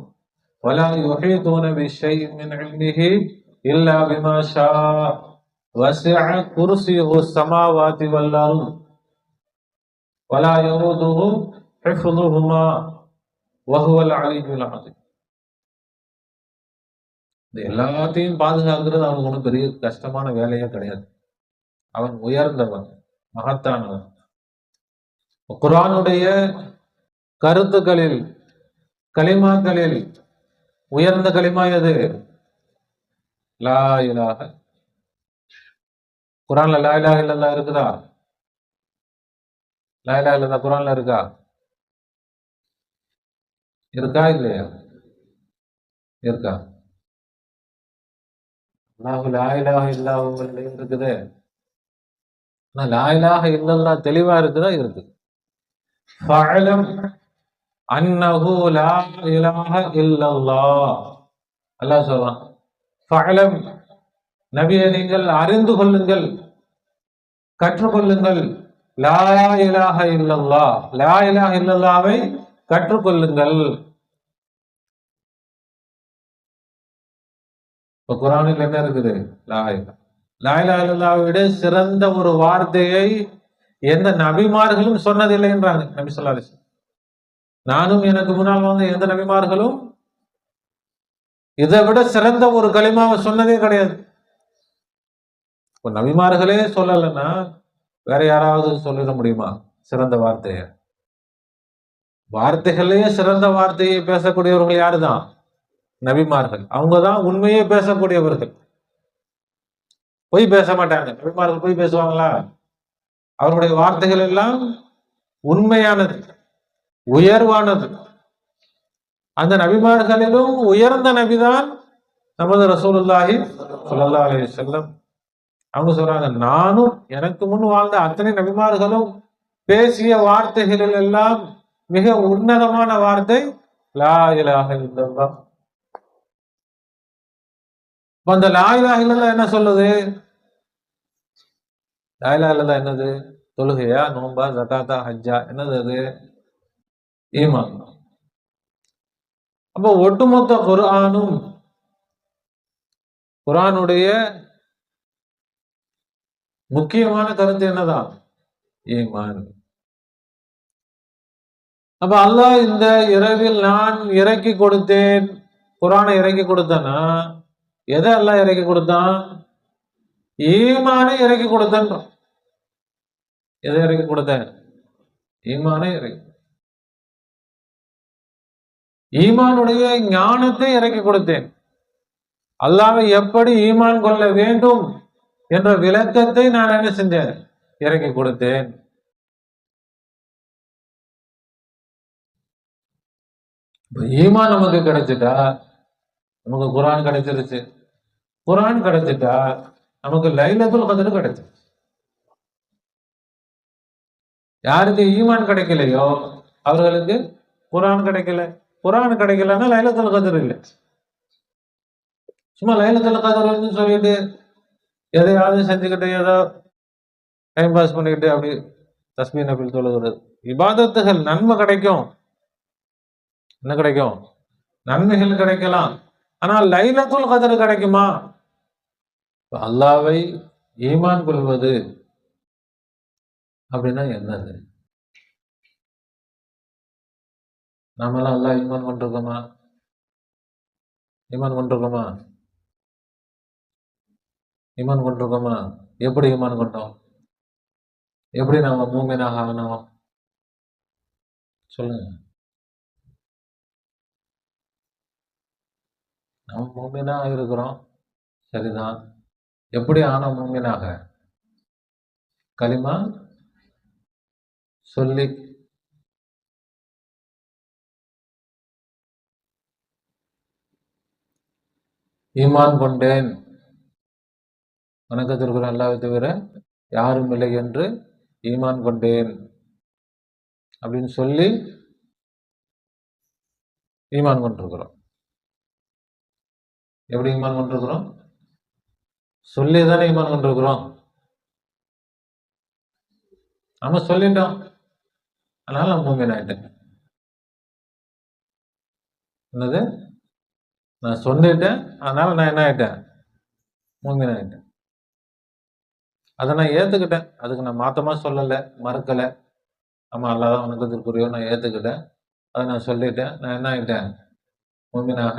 வலா யுஹீதுன பிஷைஇன் மின் இல்மிஹி இல்லா பிமா ஷாஅ வஸிஅ குர்ஸியுஹு ஸமாவாதி வல் அர்த் வலா யஊதுஹு ஹிஃதுஹுமா வஹுவல் அலியுல் அஸீம். இது எல்லாத்தையும் பாதுகாக்கிறது அவனுக்கு ஒன்றும் பெரிய கஷ்டமான வேலையே கிடையாது. அவன் உயர்ந்தவன், மகத்தானவன். குர்ஆனுடைய கருத்துக்களில், கலிமாக்களில் உயர்ந்த கலிமா எது? லா இலாஹ. குர்ஆன்ல லா இலாஹ இல்லல்லாஹ் இருக்குதா? லா இலாஹ இல்லல்லாஹ் குர்ஆன்ல இருக்கா? இருக்கா இல்லையா? இருக்கா? அல்லாஹ் லா இலாஹ இல்லல்லாஹ் இருக்குது. ஆனா லா இலாஹ இல்லல்லாஹ் தெளிவா இருக்குதா? இருக்கு. ஃபஅலம் அன்னஹு லா இலாஹ இல்லல்லாஹ். அல்லாஹ் சொல்றான், ஃபஅலம், நபியே நீங்கள் அறிந்து கொள்ளுங்கள், கற்றுக்கொள்ளுங்கள். லா இலாஹ இல்லல்லாஹ், லா இலாஹ இல்லல்லாஹ்வை கற்றுக்கொள்ளுங்கள். இப்ப குர்ஆனில் என்ன இருக்குது? லா இலாஹ. லா இலாஹ இல்லல்லாஹ்வை விட சிறந்த ஒரு வார்த்தையை எந்த நபிமார்களும் சொன்னதில்லைன்றாங்க நபி ஸல்லல்லாஹு அலைஹி வஸல்லம். நானும் எனக்கு முன்னால் வந்த எந்த நபிமார்களும் இதை விட சிறந்த ஒரு கலிமாவை சொன்னதே கிடையாது. இப்ப நபிமார்களே சொல்லலைன்னா வேற யாராவது சொல்லிட முடியுமா சிறந்த வார்த்தைய? வார்த்தைகளே சிறந்த வார்த்தையை பேசக்கூடியவர்கள் யாருதான்? நபிமார்கள். அவங்கதான் உண்மையே பேசக்கூடியவர்கள், பொய் பேச மாட்டாங்க. நபிமார்கள் பொய் பேசுவாங்களா? அவருடைய வார்த்தைகள் எல்லாம் உண்மையானது, உயர்வானது. அந்த நபிமார்களிலும் உயர்ந்த நபிதான் நமது ரசூலுல்லாஹி ஸல்லல்லாஹு அலைஹி வஸல்லம். அவங்க சொல்றாங்க, நானும் எனக்கு முன் வாழ்ந்த அத்தனை நபிமார்களும் பேசிய வார்த்தைகளில் எல்லாம் மிக உன்னதமான வார்த்தை லா இலாஹ இல்லல்லாஹ். அந்த லா இலாஹ இல்லல்லாஹ் என்ன சொல்லுது? லா இலாஹ இல்லல்லாஹ் என்னது? தொழுகையா, நோம்பா, ஜகாத்தா, ஹஜ்ஜா, என்னது அது? ஈமான். அப்போ ஒட்டுமொத்த குர்ஆனுடைய முக்கியமான கருத்து என்னதான்? ஈமான். அப்ப அல்லாஹ் இந்த இரவில் நான் இறக்கி கொடுத்தேன், குர்ஆனை இறக்கி கொடுத்தானா, எதை அல்லாஹ் இறக்கி கொடுத்தான்? ஈமானை இறக்கி கொடுத்தான். எதை இறக்கி கொடுத்தேன்? ஈமானை இறக்கி, ஈமானுடைய ஞானத்தை இறக்கி கொடுத்தேன். அல்லாஹ்வை எப்படி ஈமான் கொள்ள வேண்டும் என்ற விளக்கத்தை நான் என்ன செஞ்சேன்? இறக்கி கொடுத்தேன். ஈமான் நமக்கு கிடைச்சிட்டா நமக்கு குர்ஆன் கிடைச்சிருச்சு. குர்ஆன் கிடைச்சிட்டா நமக்கு லைலத்துல் கத்ர் கிடைச்சிருச்சு. யாருக்கு ஈமான் கிடைக்கலையோ அவர்களுக்கு குர்ஆன் கிடைக்கல. குர்ஆன் கிடைக்கலன்னா லைலத்துல் கத்ர் இல்லை. சும்மா லைலத்துல் கத்ர்னு சொல்லிட்டு எதையாவது செஞ்சுக்கிட்டு ஏதோ டைம் பாஸ் பண்ணிக்கிட்டு அப்படி தஸ்பீஹ் நஃபில் தொழுகிறது. இபாதத்துகள் நன்மை கிடைக்கும். என்ன கிடைக்கும்? நன்மைகள் கிடைக்கலாம். ஆனால் லைலத்துல் கத்ர் கிடைக்குமா? அல்லாஹ்வை ஈமான் கொள்வது அப்படின்னா என்னது? நாமெல்லாம் அல்லாஹ் ஈமான் கொண்டிருக்கோமா? ஈமான் கொண்டிருக்கோமா? ஈமான் கொண்டிருக்கோமா? எப்படி ஈமான் கொண்டோம்? எப்படி நாம மூமினாக ஆனோம்? சொல்லுங்க. நம்ம மூமினாக இருக்கிறோம், சரிதான். எப்படி ஆனோம் மூமினாக? கலிமா சொல்லி, ஈமான் கொண்டேன், வணக்கத்திற்கு அல்லாஹ்வை தவிர யாரும் இல்லை என்று ஈமான் கொண்டேன் அப்படின்னு சொல்லி ஈமான் கொண்டிருக்கிறோம். எப்படி ஈமான் கொண்டிருக்கிறோம்? சொல்லி தானே ஈமான் கொண்டிருக்கிறோம். நம்ம சொல்லிட்டோம், அதனால நான் மூமின் ஆயிட்டேன். என்னது? நான் சொல்லிட்டேன், அதனால நான் என்ன ஆயிட்டேன்? மூமின் ஆயிட்டேன். அதை நான் ஏத்துக்கிட்டேன். அதுக்கு நான் மாத்தமா சொல்லலை, மறுக்கலை. ஆமா, அல்லாஹ் தான் வணக்கத்திற்குரியோ, நான் ஏத்துக்கிட்டேன். அதை நான் சொல்லிட்டேன், நான் என்ன ஆயிட்டேன்? மூமினாக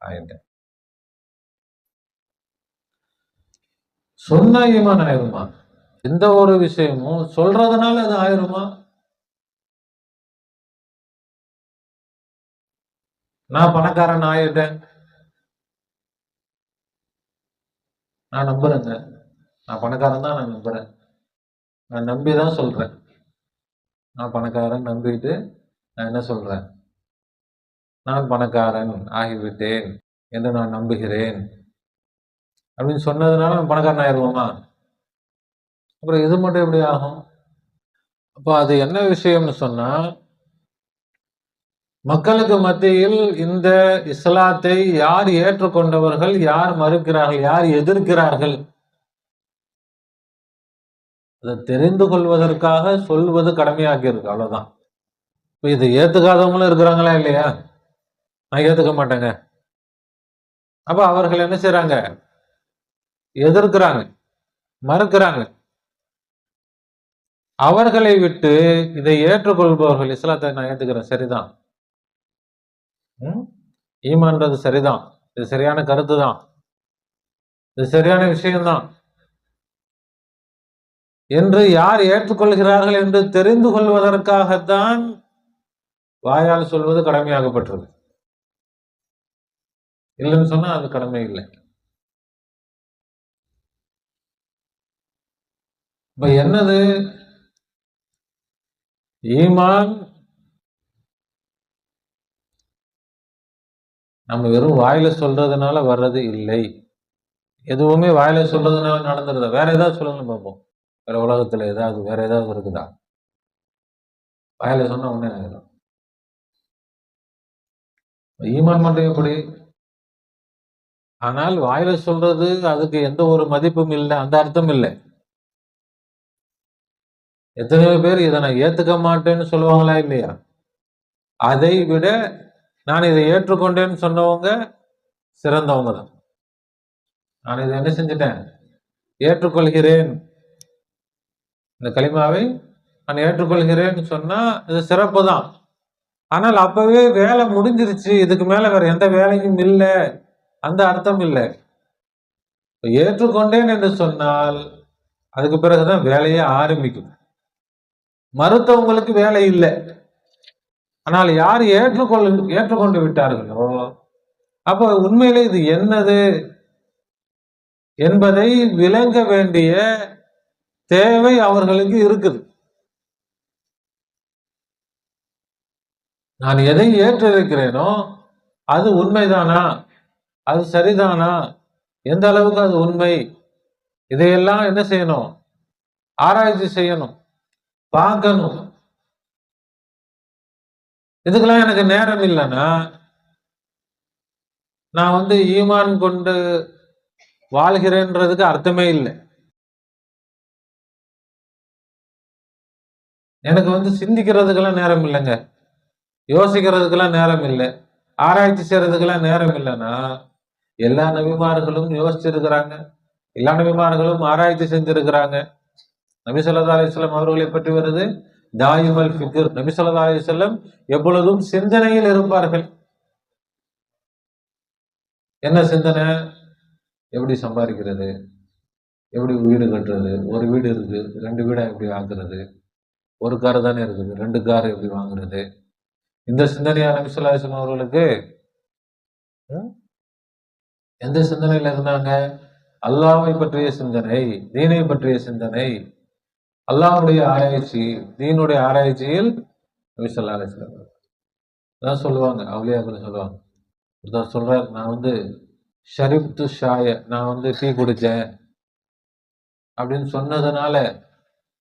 ஆயிட்டேன். சொன்னா ஈமான் ஆயிருமா? எந்த ஒரு விஷயமும் சொல்றதுனால அது ஆயிருமா? நான் பணக்காரன் ஆயிட்டேன், நான் நம்புறேங்க. நான் பணக்காரன் தான், நான் நம்புறேன். நான் நம்பிதான் சொல்றேன். நான் பணக்காரன் நம்பிட்டு நான் என்ன சொல்றேன்? நான் பணக்காரன் ஆகிவிட்டேன் என்று நான் நம்புகிறேன் அப்படின்னு சொன்னதுனால நான் பணக்காரன் ஆயிடுவோமா? அப்புறம் இது மட்டும் எப்படி ஆகும்? அப்போ அது என்ன விஷயம்னு சொன்னா, மக்களுக்கு மத்தியில் இந்த இஸ்லாத்தை யார் ஏற்றுக்கொண்டவர்கள், யார் மறுக்கிறார்கள், யார் எதிர்க்கிறார்கள், அதை தெரிந்து கொள்வதற்காக சொல்வது கடமையாக்கி இருக்கு. அவ்வளவுதான். இப்போ இதை ஏத்துக்காதவங்களும் இருக்கிறாங்களா இல்லையா? நான் ஏத்துக்க மாட்டேங்க. அப்ப அவர்கள் என்ன செய்யறாங்க? எதிர்க்கிறாங்க, மறுக்கிறாங்க. அவர்களை விட்டு இதை ஏற்றுக்கொள்பவர்கள், இஸ்லாத்தை நான் ஏத்துக்கிறேன், சரிதான், ஈமான்றது சரிதான், இது சரியான கருத்து தான், இது சரியான விஷயம்தான் என்று யார் ஏற்றுக்கொள்கிறார்கள் என்று தெரிந்து கொள்வதற்காகத்தான் வாயால் சொல்வது கடமையாகப்பட்டது. இல்லைன்னு சொன்னா அது கடமை இல்லை. இப்ப என்னது ஈமான்? நம்ம வெறும் வாயில சொல்றதுனால வர்றது இல்லை. எதுவுமே வாயில சொல்றதுனால நடந்துருதா? வேற ஏதாவது சொல்லுங்க பார்ப்போம். வேற உலகத்துல ஏதாவது வேற ஏதாவது இருக்குதா? வாயில சொன்னா ஒண்ணே ஆயிடும். ஈமான் மட்டும் எப்படி? ஆனால் வாயில சொல்றது அதுக்கு எந்த ஒரு மதிப்பும் இல்லை, அந்த அர்த்தம் இல்லை. எத்தனையோ பேர் இதை நான் ஏத்துக்க மாட்டேன்னு சொல்லுவாங்களா இல்லையா? அதை விட நான் இதை ஏற்றுக்கொண்டேன்னு சொன்னவங்க சிறந்தவங்க தான். நான் இதை என்ன செஞ்சுட்டேன், ஏற்றுக்கொள்கிறேன், இந்த கலிமாவை நான் ஏற்றுக்கொள்கிறேன்னு சொன்னா இது சிறப்பு தான். ஆனால் அப்பவே வேலை முடிஞ்சிருச்சு, இதுக்கு மேல வேற எந்த வேலையும் இல்லை, அந்த அர்த்தம் இல்லை. ஏற்றுக்கொண்டேன் என்று சொன்னால் அதுக்கு பிறகுதான் வேலையே ஆரம்பிக்கும். மறுத்தவங்களுக்கு வேலை இல்லை. ஆனால் யார் ஏற்றுக்கொண்டு விட்டார்களோ அப்ப உண்மையிலே இது என்னது என்பதை விளங்க வேண்டிய தேவை அவர்களுக்கு இருக்குது. நான் எதை ஏற்றிருக்கிறேனோ அது உண்மைதானா, அது சரிதானா, எந்த அளவுக்கு அது உண்மை, இதையெல்லாம் என்ன செய்யணும், ஆராய்ச்சி செய்யணும், பார்க்கணும். இதுக்கெல்லாம் எனக்கு நேரம் இல்லைன்னா நான் ஈமான் கொண்டு வாழ்கிறேன்றதுக்கு அர்த்தமே இல்லை. எனக்கு சிந்திக்கிறதுக்கெல்லாம் நேரம் இல்லைங்க, யோசிக்கிறதுக்கெல்லாம் நேரம் இல்லை, ஆராய்ச்சி செய்யறதுக்கெல்லாம் நேரம் இல்லைன்னா எல்லா நபிமார்களும் யோசிச்சிருக்கிறாங்க, எல்லா நபிமார்களும் ஆராய்ச்சி செஞ்சிருக்கிறாங்க. நபி ஸல்லல்லாஹு அலைஹி வஸல்லம் அவர்களை பற்றி வருது தாயிமல் ஃபிக்ர். நபி ஸல்லல்லாஹு அலைஹி வஸல்லம் எப்பொழுதும் சிந்தனையில் இருப்பார்கள். என்ன சிந்தனை? எப்படி சம்பாதிக்கிறது, எப்படி வீடு கட்டுறது, ஒரு வீடு இருக்கு 2 வீடா எப்படி ஆக்குறது, ஒரு கார் தானே இருக்குது 2 கார் எப்படி வாங்குறது, இந்த சிந்தனையா நபி ஸல்லல்லாஹு அலைஹி வஸல்லம் அவர்களுக்கு? எந்த சிந்தனையில இருந்தாங்க? அல்லாஹ்வை பற்றிய சிந்தனை, தீனை பற்றிய சிந்தனை, அல்லாஹ்வுடைய ஆராய்ச்சி, தீனுடைய ஆராய்ச்சியில் நபி ஸல்லல்லாஹு அலைஹி வஸல்லம் தான் சொல்லுவாங்க. அவுலியாக்கள் சொல்லுவாங்க, ஒருத்தர் சொல்றார், நான் ஷரிப்து ஷாய, நான் டீ குடிச்சேன் அப்படின்னு சொன்னதுனால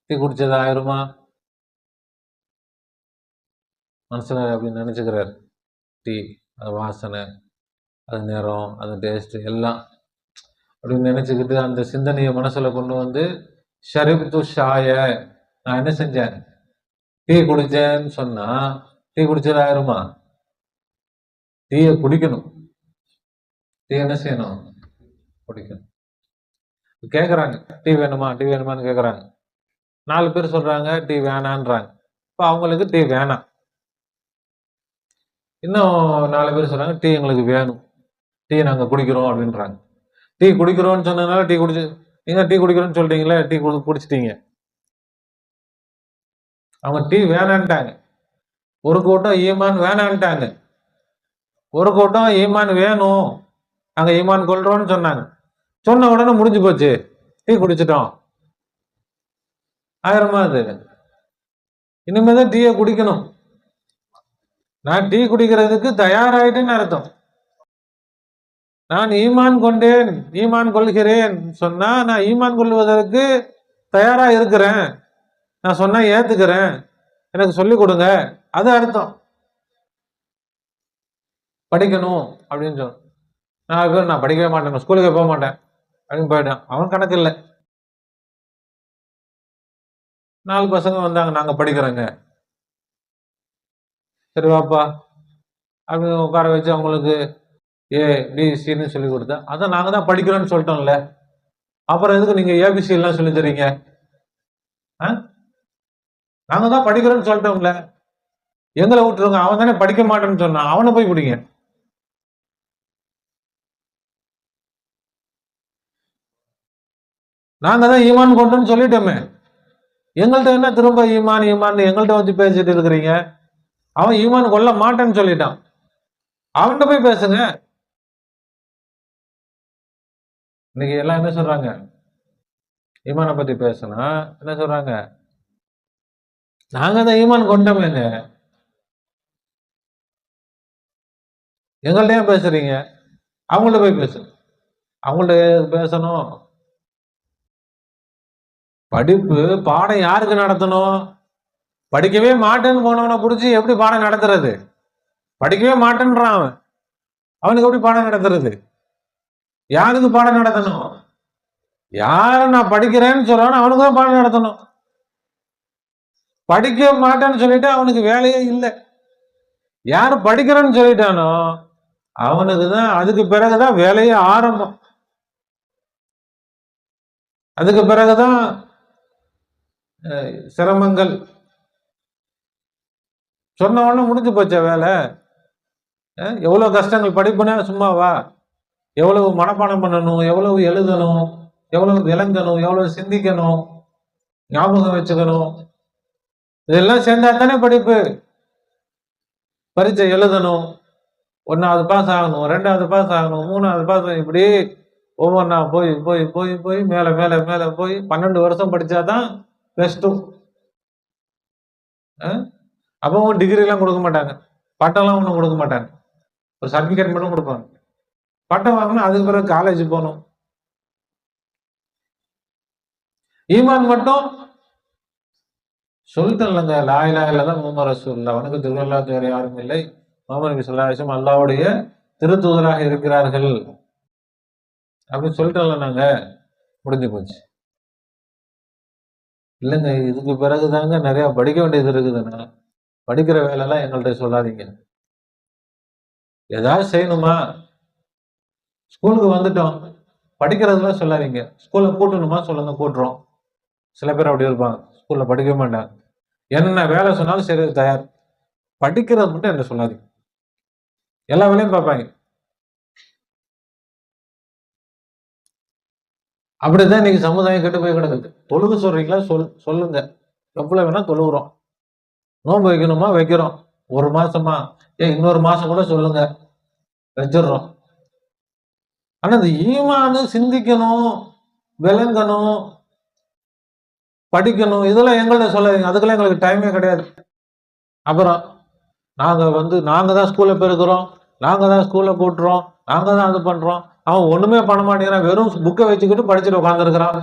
டீ குடிச்சது ஆயிருமா? மனசுல அப்படின்னு நினைச்சுக்கிறார். டீ, அது வாசனை, அது நிறம், அது டேஸ்ட் எல்லாம் அப்படின்னு நினைச்சுக்கிட்டு அந்த சிந்தனையை மனசுல கொண்டு ஷரிப்து ஷாய, நான் என்ன செஞ்சேன், டீ குடிச்சேன்னு சொன்னா டீ குடிச்சது ஆயிருமா? டீயை குடிக்கணும். டீ என்ன செய்யணும்? குடிக்கணும். கேட்குறாங்க, டீ வேணுமா, டீ வேணுமான்னு கேட்குறாங்க. 4 பேர் சொல்றாங்க டீ வேணான்றாங்க. இப்போ அவங்களுக்கு டீ வேணாம். இன்னும் 4 பேர் சொல்றாங்க டீ எங்களுக்கு வேணும், டீ நாங்கள் குடிக்கிறோம் அப்படின்றாங்க. டீ குடிக்கிறோம்னு சொன்னதுனால டீ குடிச்சு, நீங்க டீ குடிக்கிறோன்னு சொல்றீங்களே, டீ குடிச்சிட்டீங்க. அவங்க டீ வேணான்ட்டாங்க. ஒரு கூட்டம் ஈமான் வேணான்ட்டாங்க, ஒரு கூட்டம் ஈமான் வேணும், நாங்க ஈமான் கொள்றோம்னு சொன்னாங்க. சொன்ன உடனே முடிஞ்சு போச்சு, டீ குடிச்சிட்டோம் ஆயிரமா? அது இனிமேதான் டீயை குடிக்கணும். நான் டீ குடிக்கிறதுக்கு தயாராயிட்டேன்னு அர்த்தம். நான் ஈமான் கொண்டேன், ஈமான் கொள்கிறேன் சொன்னா நான் ஈமான் கொள்வதற்கு தயாரா இருக்கிறேன், நான் சொன்னா ஏத்துக்கிறேன், எனக்கு சொல்லி கொடுங்க, அது அர்த்தம். படிக்கணும் அப்படின்னு சொன்ன 4 பேர் நான் படிக்கவே மாட்டேன், ஸ்கூலுக்கு போக மாட்டேன் அப்படின்னு போயிட்டான். அவன் கணக்கு இல்லை. 4 பசங்க வந்தாங்க, நாங்க படிக்கிறோங்க. சரி வாப்பா அப்படின்னு உட்கார வச்சு அவங்களுக்கு ஏ பி சின்னு சொல்லி கொடுத்தா, அதான் நாங்க தான் படிக்கிறோம்னு சொல்லிட்டோம்ல, அப்புறம் எதுக்கு நீங்க ஏபிசி எல்லாம் சொல்லி தரீங்க? நாங்க தான் படிக்கிறோம்னு சொல்லிட்டோம்ல, எங்களை விட்டுருங்க, அவன் தானே படிக்க மாட்டேன்னு சொன்னான், அவனை போய் பிடிங்க. நாங்க தான் ஈமான் கொண்டோம்னு சொல்லிட்டோமே, எங்கள்கிட்ட என்ன திரும்ப ஈமான் ஈமான் எங்கள்கிட்ட பேசிட்டு இருக்கிறீங்க? அவன் ஈமான் கொள்ள மாட்டேன்னு சொல்லிட்டான், அவன்கிட்ட போய் பேசுங்க. இன்னைக்கு எல்லாம் என்ன சொல்றாங்க, ஈமானை பத்தி பேசினா என்ன சொல்றாங்க, நாங்க தான் ஈமான் கொண்டோமேங்க, எங்கள்கிட்ட ஏன் பேசுறீங்க? அவங்கள்ட்ட போய் பேசு. அவங்கள்ட்ட பேசணும். படிப்பு பாடம் யாருக்கு நடத்தணும்? படிக்கவே மாட்டேன்னு போனவனை பிடிச்சி எப்படி பாடம் நடத்துறது? படிக்கவே மாட்டேன்றான் அவன், அவனுக்கு எப்படி பாடம் நடத்துறது? யாருக்கு பாடம் நடத்தணும்? யார நான் படிக்கிறேன்னு சொல்றானோ அவனுக்கு தான் பாடம் நடத்தணும். படிக்க மாட்டான்னு சொல்லிட்டு அவனுக்கு வேலையே இல்லை. யாரு படிக்கிறேன்னு சொல்லிட்டானோ அவனுக்கு தான் அதுக்கு பிறகுதான் வேலையே ஆரம்பம். அதுக்கு பிறகுதான் சிரமங்கள். சொன்ன உடனே முடிஞ்சு போச்ச வேலை. எவ்வளவு கஷ்டங்கள். படிப்புனா சும்மாவா? எவ்வளவு மனப்பாடம் பண்ணணும், எவ்வளவு எழுதணும், எவ்வளவு விளங்கணும், எவ்வளவு சிந்திக்கணும், ஞாபகம் வச்சுக்கணும். இதெல்லாம் சேர்ந்தா தானே படிப்பு. பரீட்சை எழுதணும், 1வது பாஸ் ஆகணும், 2வது பாஸ் ஆகணும், 3வது பாஸ் ஆகணும். இப்படி ஒவ்வொன்றா போய் போய் போய் போய் மேல மேல மேல போய் 12 வருஷம் படிச்சாதான் +2. அப்பவும் டிகிரி எல்லாம் கொடுக்க மாட்டாங்க, பட்டம்லாம் ஒன்றும் கொடுக்க மாட்டாங்க. ஒரு சர்டிபிகேட் மட்டும் கொடுப்பாங்க. பட்டம் வாங்கணும், அதுக்கு பிறகு காலேஜ் போகணும். ஈமான் மட்டும் சொல்லிட்டேன் இல்லைங்க, லா இலாஹ இல்லல்லாஹ் முஹம்மது ரசூலுல்லாஹ், அவனுக்கு திருவள்ளா வேறு யாரும் இல்லை, முஹம்மது நபி ஸல்லல்லாஹு அலைஹி வஸல்லம் அல்லாஹ்வுடைய திருத்தூதராக இருக்கிறார்கள் அப்படின்னு சொல்லிட்டோம்ல நாங்க, முடிஞ்சு போச்சு. இல்லைங்க, இதுக்கு பிறகுதாங்க நிறைய படிக்க வேண்டியது இருக்குதுன்னா, படிக்கிற வேலைலாம் எங்கள்கிட்ட சொல்லாதீங்க. ஏதாவது செய்யணுமா, ஸ்கூலுக்கு வந்துட்டோம், படிக்கிறதுலாம் சொல்லாதீங்க. ஸ்கூல்ல கூட்டணுமா சொல்லுங்க, கூட்டுறோம். சில பேர் அப்படி இருப்பாங்க, ஸ்கூல்ல படிக்க மாட்டாங்க. என்ன வேலை சொன்னாலும் சரி தயார், படிக்கிறது மட்டும் என்ன சொல்லாதீங்க. எல்லா வேலையும் பார்ப்பாங்க. அப்படிதான் இன்னைக்கு சமுதாயம் கெட்டு போய் கிடக்குது. தொழுகு சொல்றீங்களா சொல்லுங்க, எவ்வளவு வேணா தொழுகிறோம். நோன்பு வைக்கணுமா வைக்கிறோம், 1 மாசமா, இன்னொரு மாசம் கூட சொல்லுங்க, வச்சிடுறோம். ஆனா இந்த ஈமானு சிந்திக்கணும், விளங்கணும், படிக்கணும், இதெல்லாம் எங்கள்ட்ட சொல்லாதீங்க. அதுக்கெல்லாம் எங்களுக்கு டைமே கிடையாது. அப்புறம் நாங்க தான் ஸ்கூல்ல பெருக்கிறோம், நாங்க தான் ஸ்கூல்ல கூட்டுறோம், நாங்க தான் அது பண்றோம். அவன் ஒண்ணுமே பண்ண மாட்டேங்கிறான், வெறும் புக்கை வச்சுக்கிட்டு படிச்சுட்டு உட்காந்துருக்கிறான்.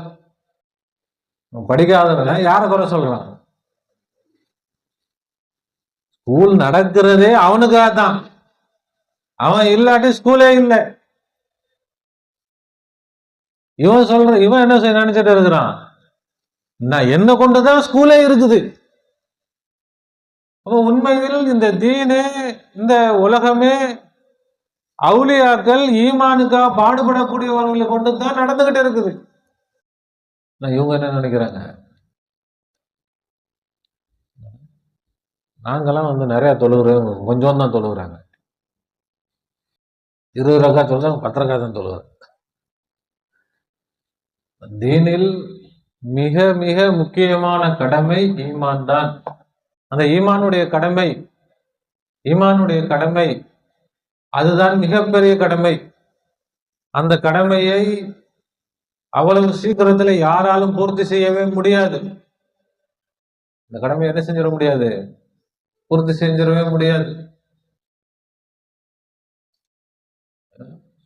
படிக்காதவன் யாரை குறை சொல்றான்? ஸ்கூல் நடக்கிறதே அவனுக்காக தான். அவன் இல்லாட்டி ஸ்கூலே இல்லை. இவன் என்ன நினைச்சிட்டு இருக்கிறான், நான் என்ன கொண்டுதான் ஸ்கூலே இருக்குது. அப்ப உண்மையில் இந்த தீனு, இந்த உலகமே அவுலியாக்கள் ஈமானுக்கா பாடுபடக்கூடியவர்களை கொண்டு தான் நடந்துகிட்டு இருக்குது. இவங்க என்ன நினைக்கிறாங்க, நாங்கெல்லாம் நிறைய தொழுகிறோம், கொஞ்சம் தான் தொழுகிறாங்க. 20 ரக்காத் சொல்றாங்க, 10 ரக்காத் தான் தொழுகிறாங்க. தீனில் மிக மிக முக்கியமான கடமை ஈமான் தான். அந்த ஈமானுடைய கடமை அதுதான் மிகப்பெரிய கடமை. அந்த கடமையை அவ்வளவு சீக்கிரத்தில் யாராலும் பூர்த்தி செய்யவே முடியாது. இந்த கடமையை என்ன செஞ்சிட முடியாது, பூர்த்தி செஞ்சிடவே முடியாது.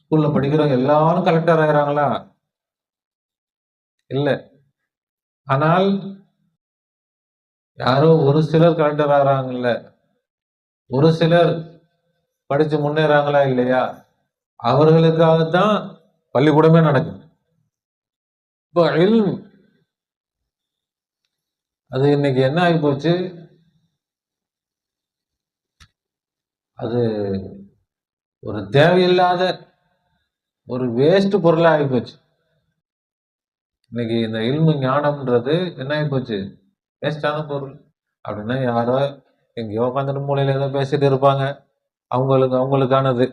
ஸ்கூல்ல படிக்கிறவங்க எல்லாரும் கலெக்டர் ஆகிறாங்களா? இல்லை. ஆனால் யாரோ ஒரு சிலர் கலெக்டர் ஆகிறாங்கல்ல, ஒரு சிலர் படிச்சு முன்னேறாங்களா இல்லையா, அவர்களுக்காகத்தான் பள்ளிக்கூடமே நடக்குது. இப்போ இல்ம் அது இன்னைக்கு என்ன ஆகி போச்சு, அது ஒரு தேவையில்லாத ஒரு வேஸ்ட் பொருளா ஆகி போச்சு. இன்னைக்கு இந்த இல்மு ஞானம்ன்றது என்ன ஆகி போச்சு, வேஸ்டான பொருள். அப்படின்னா யாரோ எங்கேயோ உட்காந்துட்டு மூலையில ஏதோ பேசிட்டு இருப்பாங்க, அவங்களுக்கானது.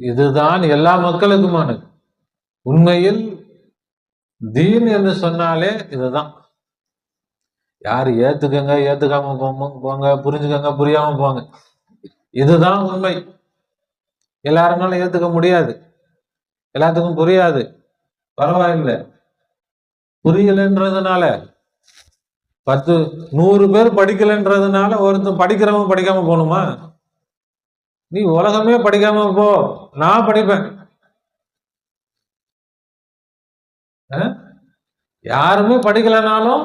இதுதான் எல்லா மக்களுக்குமானது. உண்மையில் தீன் என்று சொன்னாலே இதுதான். யாரு ஏத்துக்கங்க, ஏத்துக்காம போங்க, புரிஞ்சுக்கங்க, புரியாம போங்க, இதுதான் உண்மை. எல்லாருனாலும் ஏத்துக்க முடியாது, எல்லாத்துக்கும் புரியாது, பரவாயில்லை. புரியலன்றதுனால 100 பேர் படிக்கலன்றதுனால ஒருத்தன் படிக்கிறவன் படிக்காம போகணுமா? நீ உலகமே படிக்காம போ, நான் படிப்பேன். யாருமே படிக்கலனாலும்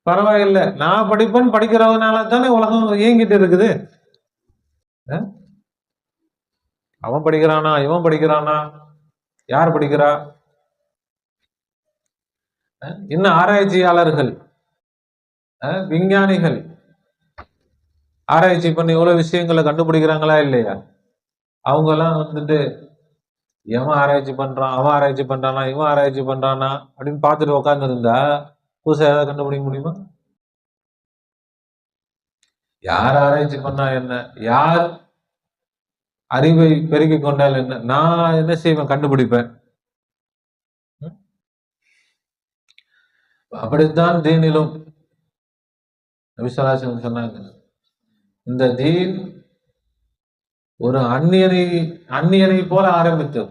பரவாயில்லை, நான் படிப்பேன். படிக்கிறவனால தானே உலகம் இயங்கிட்டு இருக்குது. அவன் படிக்கிறானா, இவன் படிக்கிறானா, யார் படிக்கிறா? இன்னும் ஆராய்ச்சியாளர்கள் விஞ்ஞானிகள் ஆராய்ச்சி பண்ணி இவ்வளவு விஷயங்களை கண்டுபிடிக்கிறாங்களா இல்லையா? அவங்க எல்லாம் வந்துட்டு எவன் ஆராய்ச்சி பண்றான், அவன் ஆராய்ச்சி பண்றானா, இவன் ஆராய்ச்சி பண்றானா அப்படின்னு பார்த்துட்டு உட்கார்ந்து இருந்தா புதுசா ஏதாவது கண்டுபிடிக்க முடியுமா? யார் ஆராய்ச்சி பண்ணா என்ன, யார் அறிவை பெருக்கிக் கொண்டால் என்ன, நான் என்ன செய்வேன், கண்டுபிடிப்பேன். அப்படித்தான் தீனிலும் நபி ஸல்லல்லாஹு அலைஹி வஸல்லம் சொன்னாங்க, இந்த தீன் ஒரு அந்நியனை போல ஆரம்பித்தது.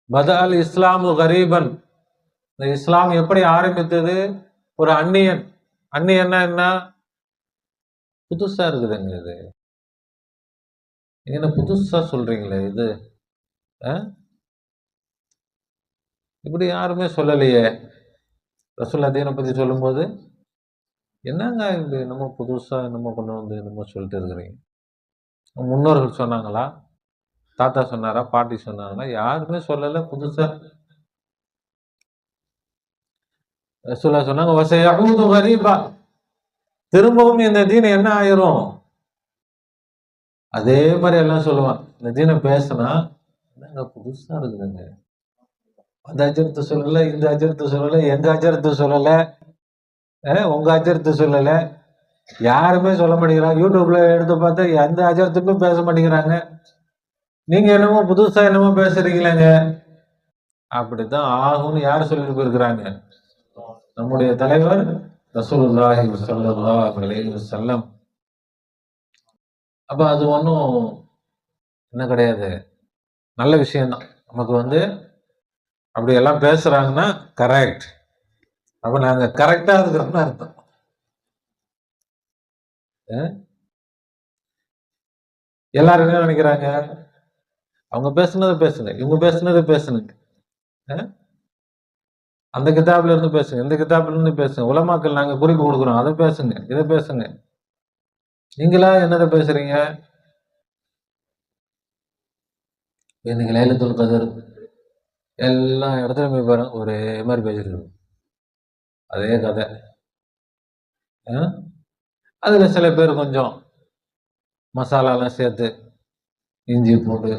பதல் இஸ்லாமு கரீபன், இந்த இஸ்லாம் எப்படி ஆரம்பித்தது? ஒரு அந்நியன்னா என்ன? புதுசா இருக்குதுங்க இது, என்ன புதுசா சொல்றீங்களே இது, இப்படி யாருமே சொல்லலையே. ரசூலுல்லாஹ் தீனை பத்தி சொல்லும்போது என்னங்க இப்படி என்னமோ புதுசா என்னமோ கொண்டு வந்து என்னமோ சொல்லிட்டு இருக்கிறீங்க. முன்னோர்கள் சொன்னாங்களா, தாத்தா சொன்னாரா, பாட்டி சொன்னாங்களா? யாருமே சொல்லல புதுசா. ரசூலுல்லாஹ் சொன்னாங்க, வஸயஊது கரீபா, திரும்பவும் இந்த தீன் என்ன ஆயிரும்? அதே மாதிரி எல்லாம் சொல்லுவான். இந்த தீனை பேசினா என்னங்க புதுசா இருக்குதுங்க, அந்த அஜரத்து சொல்லல, இந்த அஜரத்து சொல்லல, எங்க அஜரத்து சொல்லல, உங்க அஜரத்து சொல்லல, யாருமே சொல்ல மாட்டேங்கிறாங்க. யூடியூப்ல எடுத்து பார்த்தா எந்த அஜரத்துக்கும் பேச மாட்டேங்கிறாங்க. நீங்க என்னமோ புதுசா என்னமோ பேசுறீங்களேங்க. அப்படித்தான் ஆகும்னு யார் சொல்லிட்டு போயிருக்கிறாங்க? நம்முடைய தலைவர் ரசூலுல்லாஹி ஸல்லல்லாஹு அலைஹி வஸல்லம். அப்ப அது ஒன்றும் என்ன கிடையாது, நல்ல விஷயம்தான். நமக்கு அப்படி எல்லாம் பேசுறாங்கன்னா கரெக்ட், அப்ப நாங்க கரெக்டா இருக்கிறோம்னு அர்த்தம். எல்லாரும் என்ன நினைக்கிறாங்க, அவங்க பேசுனதை பேசுங்க, இவங்க பேசுனதை பேசுனுங்க, அந்த கிதாப்ல இருந்து பேசுங்க, இந்த கிதாப்ல இருந்து பேசுங்க, உலமாக்கள் நாங்க குறிப்பு கொடுக்குறோம், அதை பேசுங்க, இதை பேசுங்க. நீங்களா என்னதை பேசுறீங்க? இன்னைக்கு லைலத்துல் கத்ர் எல்லா இடத்துலயும் போய் பாருங்க, ஒரே மாதிரி பேசிருக்கு, அதே கதை. அதுல சில பேர் கொஞ்சம் மசாலாலாம் சேர்த்து, இஞ்சி பூண்டு,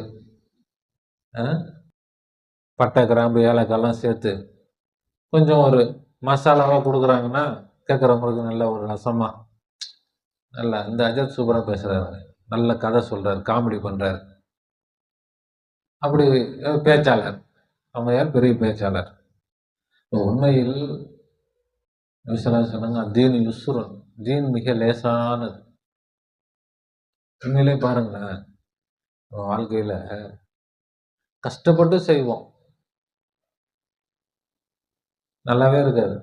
பட்டை கிராம்பு ஏலக்காய்லாம் சேர்த்து கொஞ்சம் ஒரு மசாலாவா கொடுக்குறாங்கன்னா கேட்குறவங்களுக்கு நல்ல ஒரு ரசமா, நல்லா இந்த அஜத் சூப்பரா பேசுறாரு, நல்ல கதை சொல்றாரு, காமெடி பண்றாரு, அப்படி பேச்சாளர். அவங்க யார்? பெரிய பேச்சாளர். உண்மையில் நபி ஸல்லல்லாஹு அலைஹி வஸல்லம் சொன்னாங்க, தீன் யுஸ்ருன், தீன் மிக லேசானது. உண்மையிலே பாருங்களேன், வாழ்க்கையில கஷ்டப்பட்டு செய்வோம், நல்லாவே இருக்காது.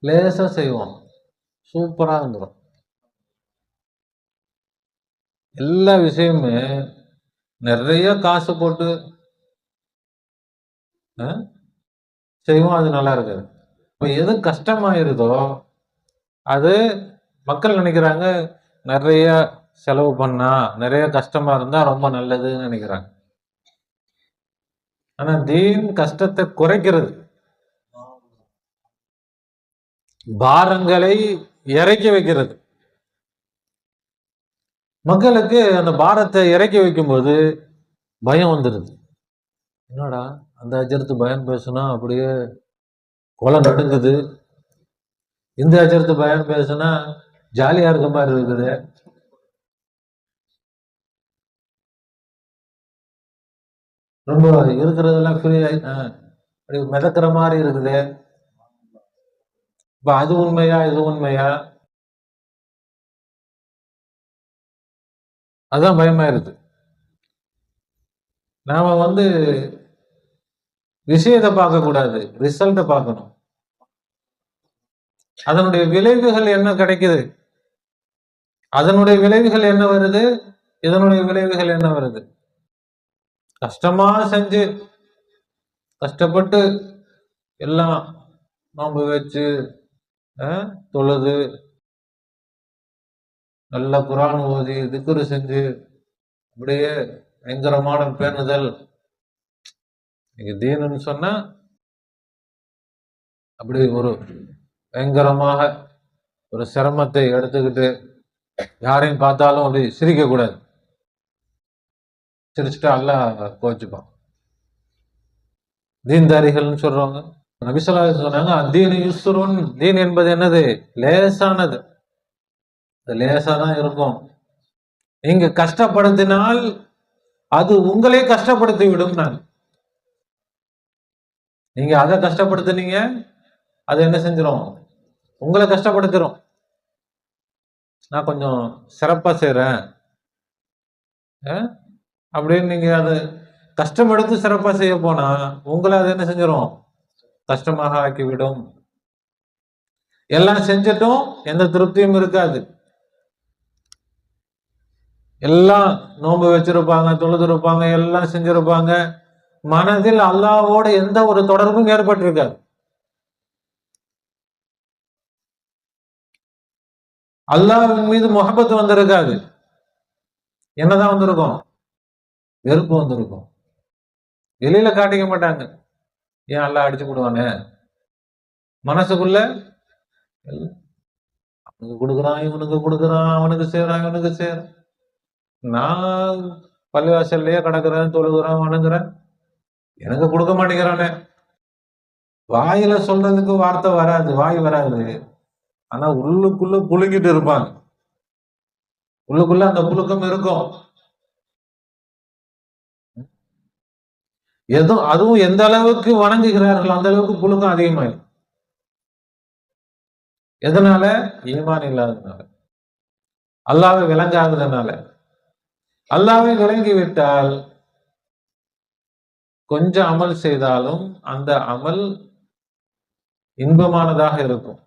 லேசா செய்வோம், சூப்பரா வந்துடும். எல்லா விஷயமுமே நிறைய காசு போட்டு செய்வோம், அது நல்லா இருக்காது. இப்போ எது கஷ்டமாயிருதோ அது மக்கள் நினைக்கிறாங்க, நிறைய செலவு பண்ணா, நிறைய கஷ்டமா இருந்தா ரொம்ப நல்லதுன்னு நினைக்கிறாங்க. ஆனா தீன் கஷ்டத்தை குறைக்கிறது, பாரங்களை இறக்கி வைக்கிறது. மக்களுக்கு அந்த பாரத்தை இறக்கி வைக்கும்போது பயம் வந்துடுது. என்னடா அந்த அஜரத்து பயம் பேசுனா அப்படியே கொலை நடுங்குது, இந்த அஜரத்து பயம் பேசுனா ஜாலியா இருக்க மாதிரி இருக்குது, ரொம்ப இருக்கிறதெல்லாம் ஃப்ரீ அப்படி மிதக்கிற மாதிரி இருக்குது. இப்ப அது உண்மையா இது உண்மையா? அதான் பயமாயிருது. நாம விஷயத்தை பார்க்க கூடாது, ரிசல்ட்டை பார்க்கணும். அதனுடைய விளைவுகள் என்ன கிடைக்குது, அதனுடைய விளைவுகள் என்ன வருது, இதனுடைய விளைவுகள் என்ன வருது. கஷ்டமா செஞ்சு கஷ்டப்பட்டு எல்லாம் நோன்பு வச்சு தொழுது நல்ல குர்ஆன் ஓதி திக்ரு செஞ்சு அப்படியே பயங்கரமான பேணுதல். நீங்க தீனுன்னு சொன்னா அப்படி ஒரு பயங்கரமாக ஒரு சிரமத்தை எடுத்துக்கிட்டு யாரையும் பார்த்தாலும் அப்படி சிரிக்க கூடாது. சிரிச்சுட்டு அல்லாஹ் கோச்சுப்பான். தீன்தாரிகள்னு சொல்றவங்க நபிசல்லா சொன்னாங்க, தீன் யுஸ்ருன், தீன் என்பது என்னது? லேசானது. லேசா தான் இருக்கும். நீங்க கஷ்டப்படுத்தினால் அது உங்களே கஷ்டப்படுத்தி விடும். நீங்க அதை கஷ்டப்படுத்தினீங்க, அது என்ன செஞ்சிடும்? உங்களை கஷ்டப்படுத்திடும். நான் கொஞ்சம் சிறப்பா செய்யறேன் அப்படின்னு நீங்க அதை கஷ்டம் எடுத்து சிறப்பா செய்ய போனா உங்களை அது என்ன செஞ்சிடும்? கஷ்டமாக ஆக்கிவிடும். எல்லாம் செஞ்சிட்டும் எந்த திருப்தியும் இருக்காது. எல்லாம் நோன்பு வச்சிருப்பாங்க, தொழுதிருப்பாங்க, எல்லாம் செஞ்சிருப்பாங்க, மனதில் அல்லாஹ்வோட எந்த ஒரு தொடர்பும் ஏற்பட்டிருக்காது. அல்லாஹ்வின் மீது முஹப்பத் வந்திருக்காது. என்னதான் வந்திருக்கும்? வெறுப்பு வந்திருக்கும். வெளியில காட்டிக்க மாட்டாங்க. ஏன் அல்லாஹ் அடிச்சு போடுவானே, மனசுக்குள்ள அவனுக்கு கொடுக்குறான், இவனுக்கு கொடுக்குறான், அவனுக்கு செய்யறான், இவனுக்கு செய்யறான். நான் பள்ளிவாசல்லையே கிடக்குறேன், தொழுகிறேன், வணங்குறேன், எனக்கு கொடுக்க மாட்டேங்கிறானே. வாயில சொல்றதுக்கு வார்த்தை வராது, வாய் வராது. ஆனா உள்ளுக்குள்ள புழுங்கிட்டு இருப்பாங்க. உள்ளுக்குள்ள அந்த புழுக்கம் இருக்கும். அதுவும் எந்த அளவுக்கு வணங்குகிறார்கள் அந்த அளவுக்கு புழுக்கம் அதிகமாயிடும். எதனால? ஈமான் இல்லாததுனால, அல்லாஹ்வை விளங்காததுனால. அல்லாஹ்வை விளங்கி விட்டால் கொஞ்சம் அமல் செய்தாலும் அந்த அமல் இன்பமானதாக இருக்கும்.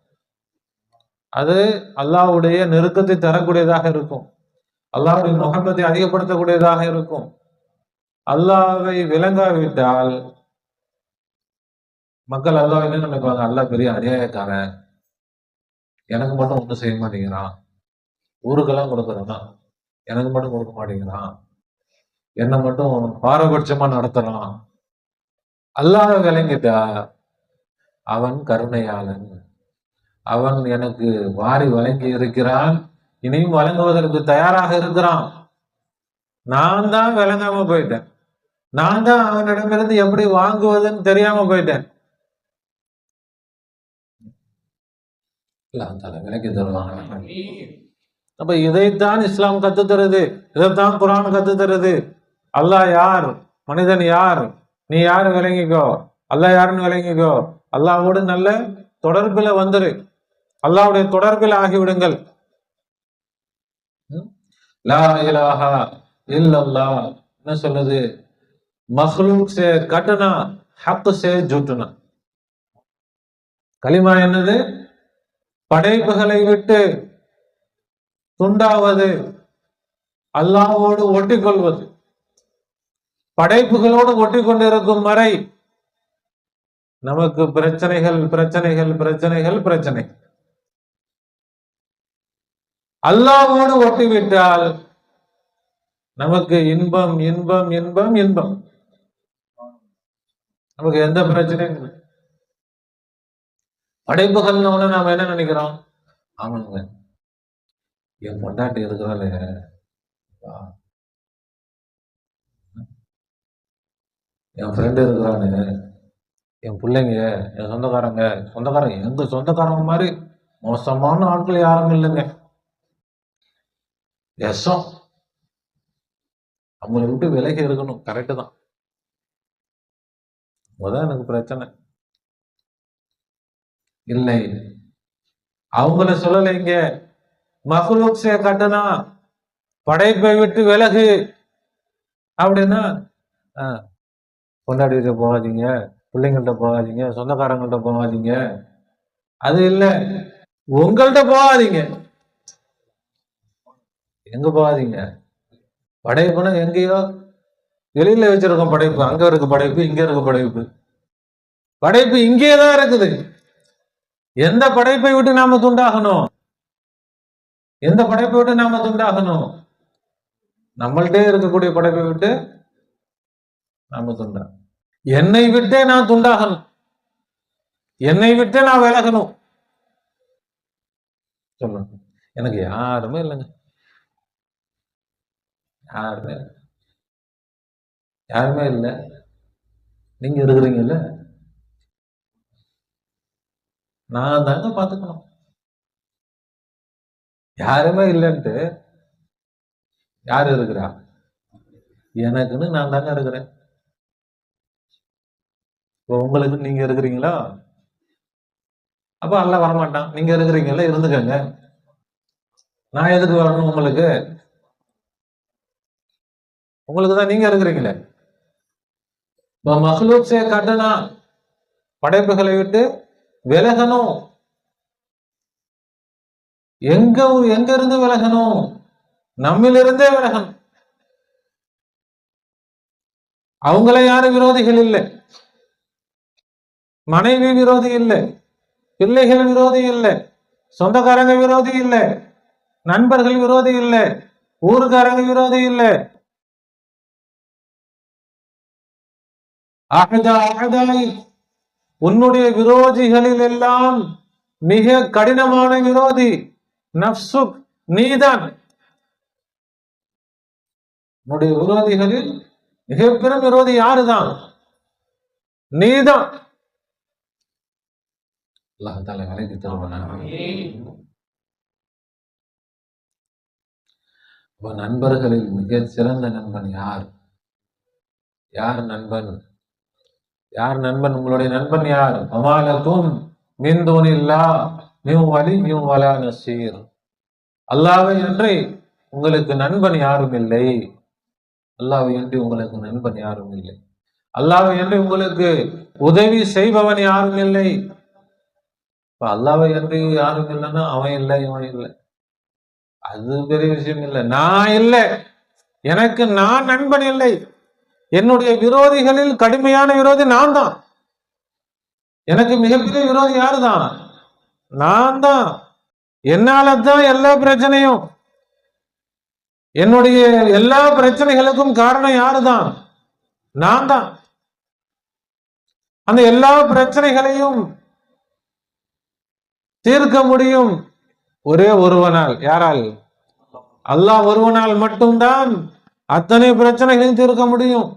அது அல்லாஹ்வுடைய நெருக்கத்தை தரக்கூடியதாக இருக்கும். அல்லாஹ்வுடைய முஹப்பத்தை அதிகப்படுத்தக்கூடியதாக இருக்கும். அல்லாஹ்வை விளங்காவிட்டால் மக்கள் அல்லாஹ் என்ன நினைப்பாங்க? அல்லாஹ் பெரிய அநியாயக்காரன், எனக்கு மட்டும் ஒன்றும் செய்ய மாட்டேங்கிறான், ஊருக்கெல்லாம் கொடுக்குறானா, எனக்கு மட்டும் கொடுக்க மாட்டேங்கிறான், என்னை மட்டும் பாரபட்சமா நடத்துறான். அல்லாஹ் விளங்கிட்டா அவன் கருணையாளன், அவன் எனக்கு வாரி வழங்கி இருக்கிறான், இனியும் வழங்குவதற்கு தயாராக இருக்கிறான். நான் தான் விளங்காம போயிட்டேன். நான் தான் அவனிடமிருந்து எப்படி வாங்குவதுன்னு தெரியாம போயிட்டேன். விளக்கி தருவாங்க. அப்ப இதைத்தான் இஸ்லாம் கத்து தருது, இதைத்தான் குர்ஆன் கத்து தருது. அல்லாஹ் யார், மனிதன் யார், நீ யாரு விளங்கிக்கோ, அல்லாஹ் யாருன்னு விளங்கிக்கோ. அல்லாஹ்வோடு நல்ல தொடர்பில் வந்துரு, அல்லாஹ்வுடைய தொடர்பில் ஆகிவிடுங்கள். லா இலாஹா இல்லல்லாஹ் என்ன சொல்லுது? மஹ்லூக் சே கட்டனா, ஹக் சே ஜுட்னா. கலிமா என்னது? படைப்புகளை விட்டு துண்டாவது, அல்லாஹ்வோடு ஒட்டி கொள்வது. படைப்புகளோடு ஒட்டி கொண்டிருக்கும் வரை நமக்கு பிரச்சனைகள் பிரச்சனைகள் பிரச்சனைகள் பிரச்சனை. அல்லாஹ்வோடு ஒட்டிவிட்டால் நமக்கு இன்பம் இன்பம் இன்பம் இன்பம். நமக்கு எந்த பிரச்சனையும் இல்லை. படைப்புகள்னு ஒண்ணு நாம என்ன நினைக்கிறோம்? ஆமாங்க, என் பொண்டாட்டி இருக்கிறாள், என் ஃப்ரெண்டு இருக்கிறானு, என் பிள்ளைங்க, என் சொந்தக்காரங்க. எங்க சொந்தக்காரங்க மாதிரி மோசமான ஆட்கள் யாரும் இல்லைங்க. விஷம், அவங்களை விட்டு விலகி இருக்கணும். கரெக்டு தான். முதல் எனக்கு பிரச்சனை இல்லை, அவங்கள சொல்லலைங்க. மஹ்லூக் சே கட்டனா, படைப்பை விட்டு விலகு அப்படின்னா, கொண்டாடிட்டு போகாதீங்க, பிள்ளைங்கள்ட்ட போகாதீங்க, சொந்தக்காரங்கள்ட்ட போகாதீங்க, அது இல்லை. உங்கள்கிட்ட போகாதீங்க. எங்க போகாதீங்க? படைப்புனா எங்கேயோ வெளியில வச்சிருக்கோம் படைப்பு. அங்க இருக்கு படைப்பு, இங்க இருக்கு படைப்பு. படைப்பு இங்கேதான் இருக்குது. எந்த படைப்பை விட்டு நாம துண்டாகணும்? எந்த படைப்பை விட்டு நாம துண்டாகணும்? நம்மள்டே இருக்கக்கூடிய படைப்பை விட்டு நாம துண்டா. என்னை விட்டே நான் துண்டாகணும். என்னை விட்டு நான் விலகணும். சொல்லுங்க, எனக்கு யாருமே இல்லைங்க, யாருமே இல்லை, யாருமே இல்லை. நீங்க இருக்கிறீங்கல்ல, நான் தாங்க பாத்துக்கணும். யாருமே இல்லைன்ட்டு யாரு இருக்கிறா? எனக்குன்னு நான் தாங்க இருக்கிறேன். இப்போ உங்களுக்கு நீங்க இருக்கிறீங்களா? அப்ப அல்ல வரமாட்டான். நீங்க இருக்கிறீங்கல்ல, இருந்துக்கங்க. நான் எதுக்கு வரணும் உங்களுக்கு? உங்களுக்கு தான் நீங்க இருக்கிறீங்களே. மஹ்லூக் சே கட்டனா, படைப்புகளை விட்டு விலகணும். எங்க எங்க இருந்து விலகணும்? நம்மிலிருந்தே விலகணும். அவங்கள யாரும் விரோதிகள் இல்லை, மனைவி விரோதி இல்லை, பிள்ளைகள் விரோதி இல்லை, சொந்தக்காரங்க விரோதி இல்லை, நண்பர்கள் விரோதி இல்லை, ஊருக்காரங்க விரோதி இல்லை. உன்னுடைய விரோதிகளில் எல்லாம் மிக கடினமான விரோதி நப்சுக், நீதான். உன்னுடைய விரோதிகளில் மிக பெரும் விரோதி யாருதான்? நீதான். அல்லாஹ் தஆலா விலைக்கு தருவானாக. நண்பர்களில் மிகச் சிறந்த நண்பன் யார்? யார் நண்பன்? யார் நண்பன்? உங்களுடைய நண்பன் யார்? அமாலக்கும் மின் தூனில்லாஹ் மின் வலிய்யின் வலா நஸீர். அல்லாஹ்வை அன்றி உங்களுக்கு நண்பன் யாரும் இல்லை. அல்லாஹ்வை அன்றி உங்களுக்கு நண்பன் யாரும் இல்லை. அல்லாஹ்வை அன்றி உங்களுக்கு உதவி செய்பவன் யாரும் இல்லை. இப்ப அல்லாஹ்வை அன்றி யாரும் இல்லைன்னா அவன் இல்லை, இவன் இல்லை, அது பெரிய விஷயம் இல்லை. நான் இல்லை, எனக்கு நான் நண்பன் இல்லை. என்னுடைய விரோதிகளில் கடுமையான விரோதி நான் தான். எனக்கு மிகப்பெரிய விரோதி யாரு தான்? நான் தான். என்னாலதான் எல்லா பிரச்சனையும். என்னுடைய எல்லா பிரச்சனைகளுக்கும் காரணம் யாருதான்? நான் தான். அந்த எல்லா பிரச்சனைகளையும் தீர்க்க முடியும் ஒரே ஒருவனால். யாரால்? அல்லாஹ் ஒருவனால் மட்டும்தான் அத்தனை பிரச்சனைகளையும் தீர்க்க முடியும்.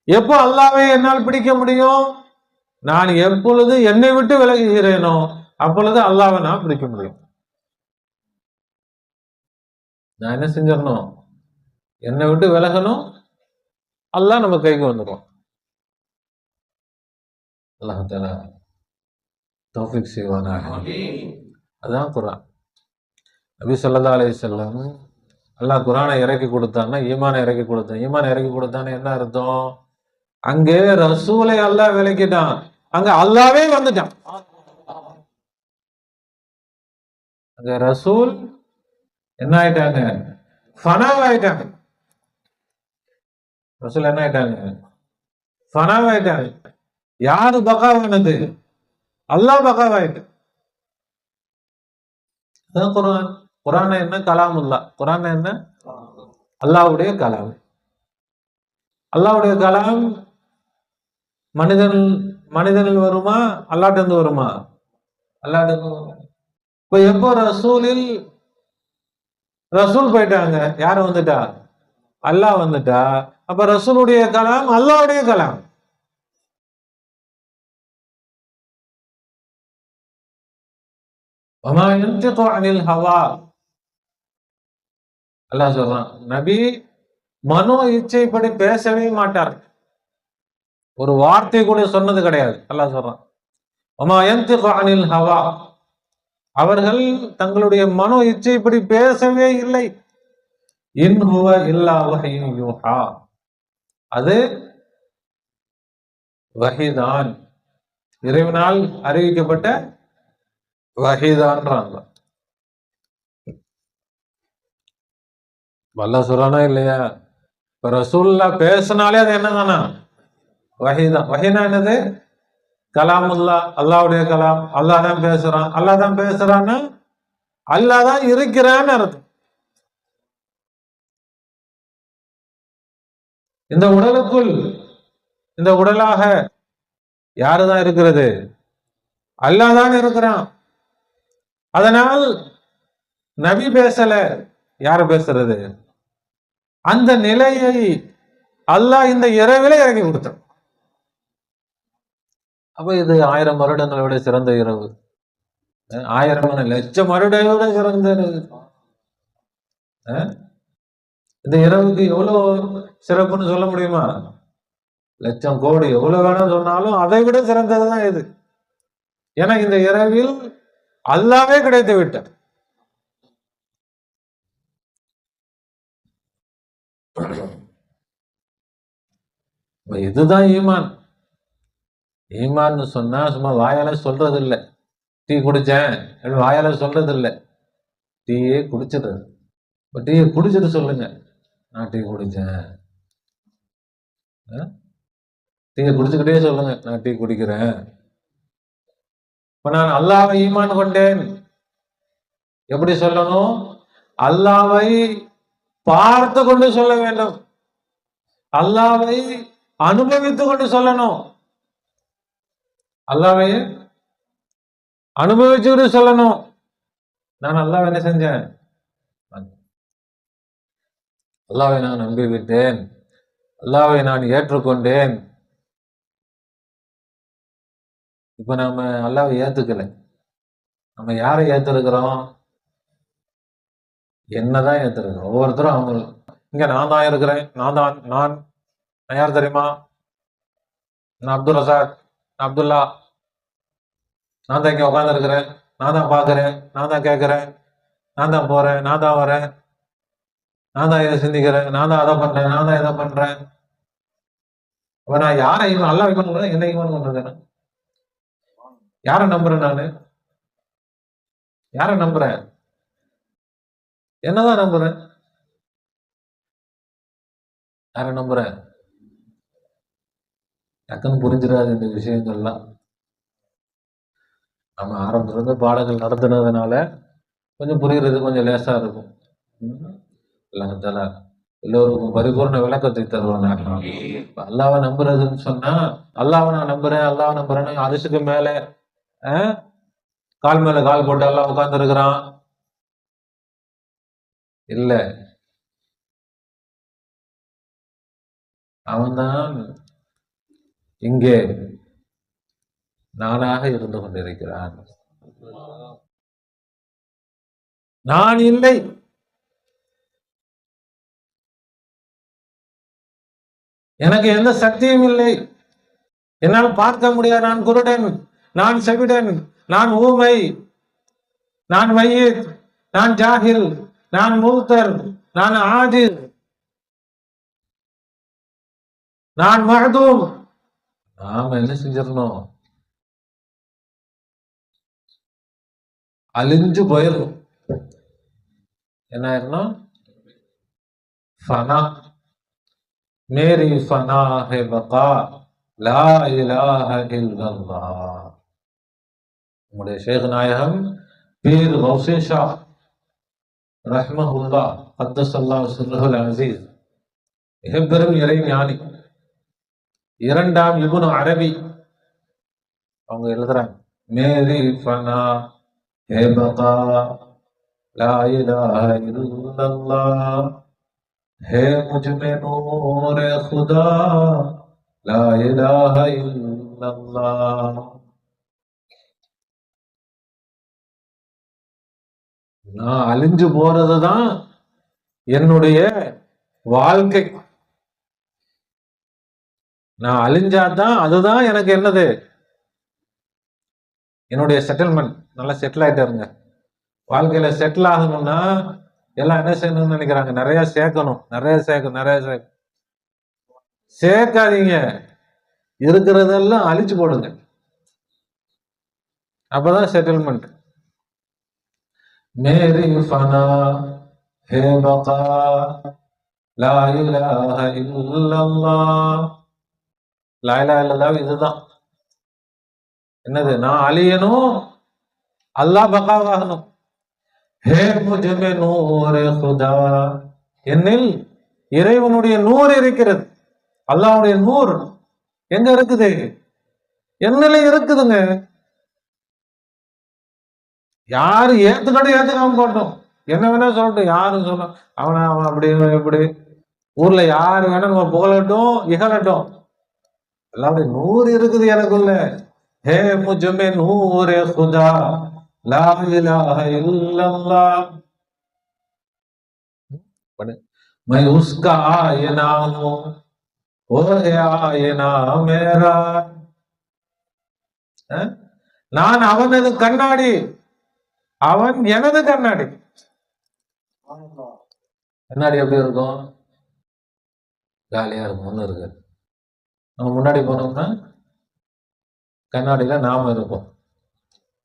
எப்போ அல்லாஹ்வை என்னால் பிடிக்க முடியும்? நான் எப்பொழுது என்னை விட்டு விலகுகிறேனோ அப்பொழுது அல்லாஹ்வை நான் பிடிக்க முடியும். நான் என்ன செஞ்சிடணும்? என்னை விட்டு விலகணும், அல்லாஹ் நம்ம கைக்கு வந்துடும். அல்லாஹ் தஆலா தௌஃபீக் செய்வானாக. அதான் குர்ஆன். நபி ஸல்லல்லாஹு அலைஹி வஸல்லம் அல்லாஹ் குர்ஆனை இறக்கி கொடுத்தான்னா ஈமானை இறக்கி கொடுத்தான். ஈமானை இறக்கி கொடுத்தான்னு என்ன அர்த்தம்? அங்கே ரசூலை அல்லாஹ் விலக்கிட்டான், அங்க அல்லாஹ்வே வந்துட்டான். அங்க ரசூல் என்ன ஆயிட்டாங்க? ஃபனாவாயிட்டாங்க. ரசூல் என்ன ஆயிட்டாங்க? ஃபனாவாயிட்டாங்க. யாரு பகாவானது? அல்லாஹ் பகாவாயிட்டு. அதான் குர்ஆன். குர்ஆன் என்ன? கலாமுல்லா. குர்ஆன் என்ன? அல்லாஹ்வுடைய கலாம். அல்லாஹ்வுடைய கலாம் மனிதனில் வருமா? அல்லாஹ்ட்ட இருந்து வருமா? அல்லாஹ்ட்ட இருந்து வரும். இப்ப எப்போ ரசூல் போயிட்டாங்க, யாரு வந்துட்டா? அல்லாஹ் வந்துட்டா. அப்ப ரசூலுடைய கலாம் அல்லாஹ்வுடைய கலாம். வமா யன்திகு அனில் ஹவா. அல்லாஹ் சொல்றான், நபி மனோ இச்சைப்படி பேசவே மாட்டார், ஒரு வார்த்தை கூட சொன்னது கிடையாது. அல்லாஹ் சொல்றான், வமா யன்திகு அனில் ஹவா. அவர்கள் தங்களுடைய மனோ இச்சைப்படி பேசவே இல்லை. இன் ஹுவ இல்லா வஹ்யு யூஹா. அது வஹிதான், இறைவனால் அறிவிக்கப்பட்ட வஹிதான்றாங்க. அல்லாஹ் சொல்றானா இல்லையா? இப்ப ரசூலுல்லாஹ் பேசினாலே அது என்னதானா? வஹிதான். வஹினா என்னது? கலாமுல்லா, அல்லாஹ்வுடைய கலாம். அல்லாஹ் தான் பேசுறான். அல்லாஹ் தான் பேசுறான்னா அல்லாஹ் தான் இருக்கிறான்னு அர்த்தம். இந்த உடலுக்குள், இந்த உடலாக யாருதான் இருக்கிறது? அல்லாஹ் தான் இருக்கிறான். அதனால் நபி பேசல, யாரு பேசுறது? அந்த நிலையை அல்லாஹ் இந்த இரவிலே இறங்கி கொடுத்தான். அப்ப இது 1000 வருடங்களை விட சிறந்த இரவு, 1000 லட்சம் வருடங்களை விட சிறந்த இரவு. இந்த இரவுக்கு எவ்வளவு சிறப்புன்னு சொல்ல முடியுமா? லட்சம் கோடி எவ்வளவு வேணும் சொன்னாலும் அதை விட சிறந்ததுதான் இது. ஏன்னா இந்த இரவில் அல்லாஹ்வே கிடைத்து விட்டார். இதுதான் ஈமான். ஈமான்னு சொன்னா சும்மா வாயால சொல்றது இல்லை. டீ குடிச்சேன் வாயால சொல்றது இல்லை, டீயே குடிச்சிடுறது. இப்ப டீயை குடிச்சிட்டு சொல்லுங்க, நான் டீ குடிச்சேன். டீயை குடிச்சுக்கிட்டே சொல்லுங்க, நான் டீ குடிக்கிறேன். இப்ப நான் அல்லாஹ்வை ஈமான் கொண்டேன். எப்படி சொல்லணும்? அல்லாஹ்வை பார்த்து கொண்டு சொல்ல வேண்டும், அல்லாஹ்வை அனுபவித்துக் கொண்டு சொல்லணும், அல்லாஹ்வை அனுபவிச்சுக்கிட்டு சொல்லணும். நான் அல்லாஹ்வை என்ன செஞ்சேன்? அல்லாஹ்வை நான் நம்பிவிட்டேன், அல்லாஹ்வை நான் ஏற்றுக்கொண்டேன். இப்ப நாம அல்லாஹ்வை ஏத்துக்கல, நம்ம யாரை ஏத்திருக்கிறோம்? என்னதான் ஏத்திருக்கிறோம். ஒவ்வொருத்தரும் அவங்க இங்க நான் தான் இருக்கிறேன், நான் யார் தெரியுமா? நான் அப்துல் ரசாக், நான் அப்துல்லா, நான் தான் இங்க உட்கார்ந்து இருக்கிறேன், நான் தான் பாக்குறேன், நான் தான் கேட்கிறேன், நான் தான் போறேன், நான் தான் வரேன், நான் தான் இதை சிந்திக்கிறேன், நான் தான் அதை பண்றேன், நான் தான் இதை பண்றேன். அப்ப நான் யாரை அல்லாஹ் ஈமான் பண்றேன்? என்ன ஈமான் பண்றேன்? யாரை நம்புறேன்? நானு யாரை நம்புறேன்? என்னதான் நம்புறேன்? யாரை நம்புறேன்? டக்குன்னு புரிஞ்சிடாது இந்த விஷயங்கள்லாம். நம்ம ஆரம்பத்துல இருந்து பாடங்கள் நடத்துனதுனால கொஞ்சம் புரியுறது கொஞ்சம் லேசா இருக்கும். அல்லாஹ்தால எல்லோருக்கும் பரிபூர்ண விளக்கத்தை தருவாங்க. அல்லாஹ்வை நம்புறதுன்னு சொன்னா, அல்லாஹ்வை நான் நம்புறேன், அல்லாஹ்வை நம்புறேன்னு அரிசுக்கு மேல கால் மேல கால் போட்டு அல்லாஹ் உட்கார்ந்து இருக்கிறான் இல்ல. அவன்தான் இங்கே நானாக இருந்து கொண்டிருக்கிறான். நான் இல்லை. எனக்கு எந்த சக்தியும் இல்லை, என்னால் பார்க்க முடியாது. நான் குருடன், நான் செவிடன், நான் ஊமை, நான் மையீத், நான் ஜாஹில், நான் மூத்தர், நான் ஆஜிஸ், நான் மஹ்தூம். நாம என்ன செஞ்சிடணும்? அழிஞ்சு போயிடணும். என்ன ஆயிரணும்? ஃபனா. மேரி ஃபனா ஹே பகா, லா இலாஹ இல்லல்லாஹ். நம்முடைய ஷேக் நாயகம் பீர் கௌசி ஷா ரஹ்மஹுல்லாஹ் கத்தஸல்லாஹு சிர்ருல் அஸீஸ், மிகப்பெரும் இறை ஞானி, இரண்டாம் இப்னு அரபி, அவங்க எழுதுறாங்க, மேரி ஃபனா ஹே பகா லா இலாஹ இல்லல்லாஹ், है मुझ में नूर खुदा ला इलाहा इल्लल्लाह. நான் அழிஞ்சு போறதுதான் என்னுடைய வாழ்க்கை. நான் அழிஞ்சாதான் அதுதான் எனக்கு என்னது? என்னுடைய செட்டில்மெண்ட். நல்லா செட்டில் ஆயிட்டாருங்க. வாழ்க்கையில செட்டில் ஆகணும்னா எல்லாம் என்ன செய்யணும்னு நினைக்கிறாங்க? நிறைய சேர்க்கணும், நிறைய சேர்க்காதீங்க, இருக்கிறதெல்லாம் அழிச்சு போடுங்க, அப்பதான் செட்டில்மெண்ட். மேரி ஃபனா ஹே பகா லா இலாஹ இல்லல்லாஹ். லா இலாஹ இல்லல்லாஹ் இதுதான் என்னது? நான் அழியணும், அல்லாஹ் பகாவாகணும். ஹே முஜ்மே நூர் खुदा, என்னில் இறைவனுடைய நூறு இருக்கிறது. அல்லாஹ்வுடைய நூர் எங்க இருக்குது? என்னில இருக்குதுங்க. யாரு ஏத்துக்காம போட்டோம், என்ன வேணா சொல்லட்டும், யாரும் சொல்ல அவன் அப்படி இவன் இப்படி, ஊர்ல யாரு வேணா நம்ம புகழட்டும் இகழட்டும், எல்லாருடைய 100 இருக்குது எனக்குள்ள. ஹே முஜ்மே நூரே खुदा லா இலாஹ இல்லல்லாஹ், मैं उसका आईना हूं वो है आईना मेरा. நான் அவனது கண்ணாடி, அவன் எனது கண்ணாடி. கண்ணாடி எப்படி இருக்கும்? ஜாலியா இருக்கும். ஒண்ணு இருக்கு, நம்ம முன்னாடி போனோம்னா கண்ணாடியில நாம இருப்போம்.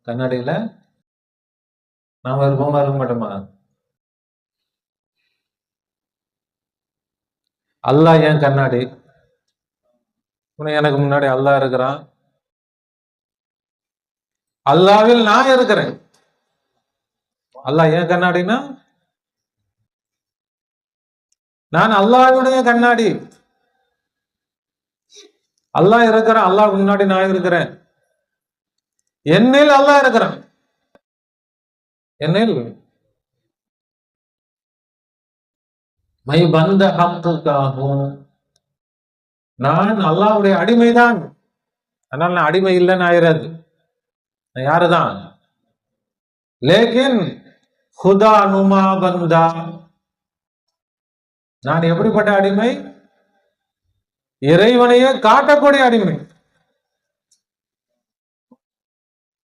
கண்ணாடியில நாம இருப்போமா இருக்க மாட்டோமா? அல்லாஹ் ஏன் கண்ணாடி? எனக்கு முன்னாடி அல்லாஹ் இருக்கிறான், அல்லாவில் நான் இருக்கிறேன். அல்லாஹ் ஏன் கண்ணாடினா, நான் அல்லாஹ்வுடைய கண்ணாடி. அல்லாஹ் இருக்கிறான், அல்லாஹ் முன்னாடி நான் இருக்கிறேன். என்னில் அல்லாஹ் இருக்கிறான், என்னில் மை பந்த ஹக்குகாகும், நான் அல்லாஹ்வுடைய அடிமைதான். அதனால நான் அடிமை இல்லைன்னு ஆயிராது, நான் யாருதான். லேக்கின் ஹுதா நுமா பந்தா, நான் எப்படிப்பட்ட அடிமை? இறைவனையே காட்டக்கூடிய அடிமை.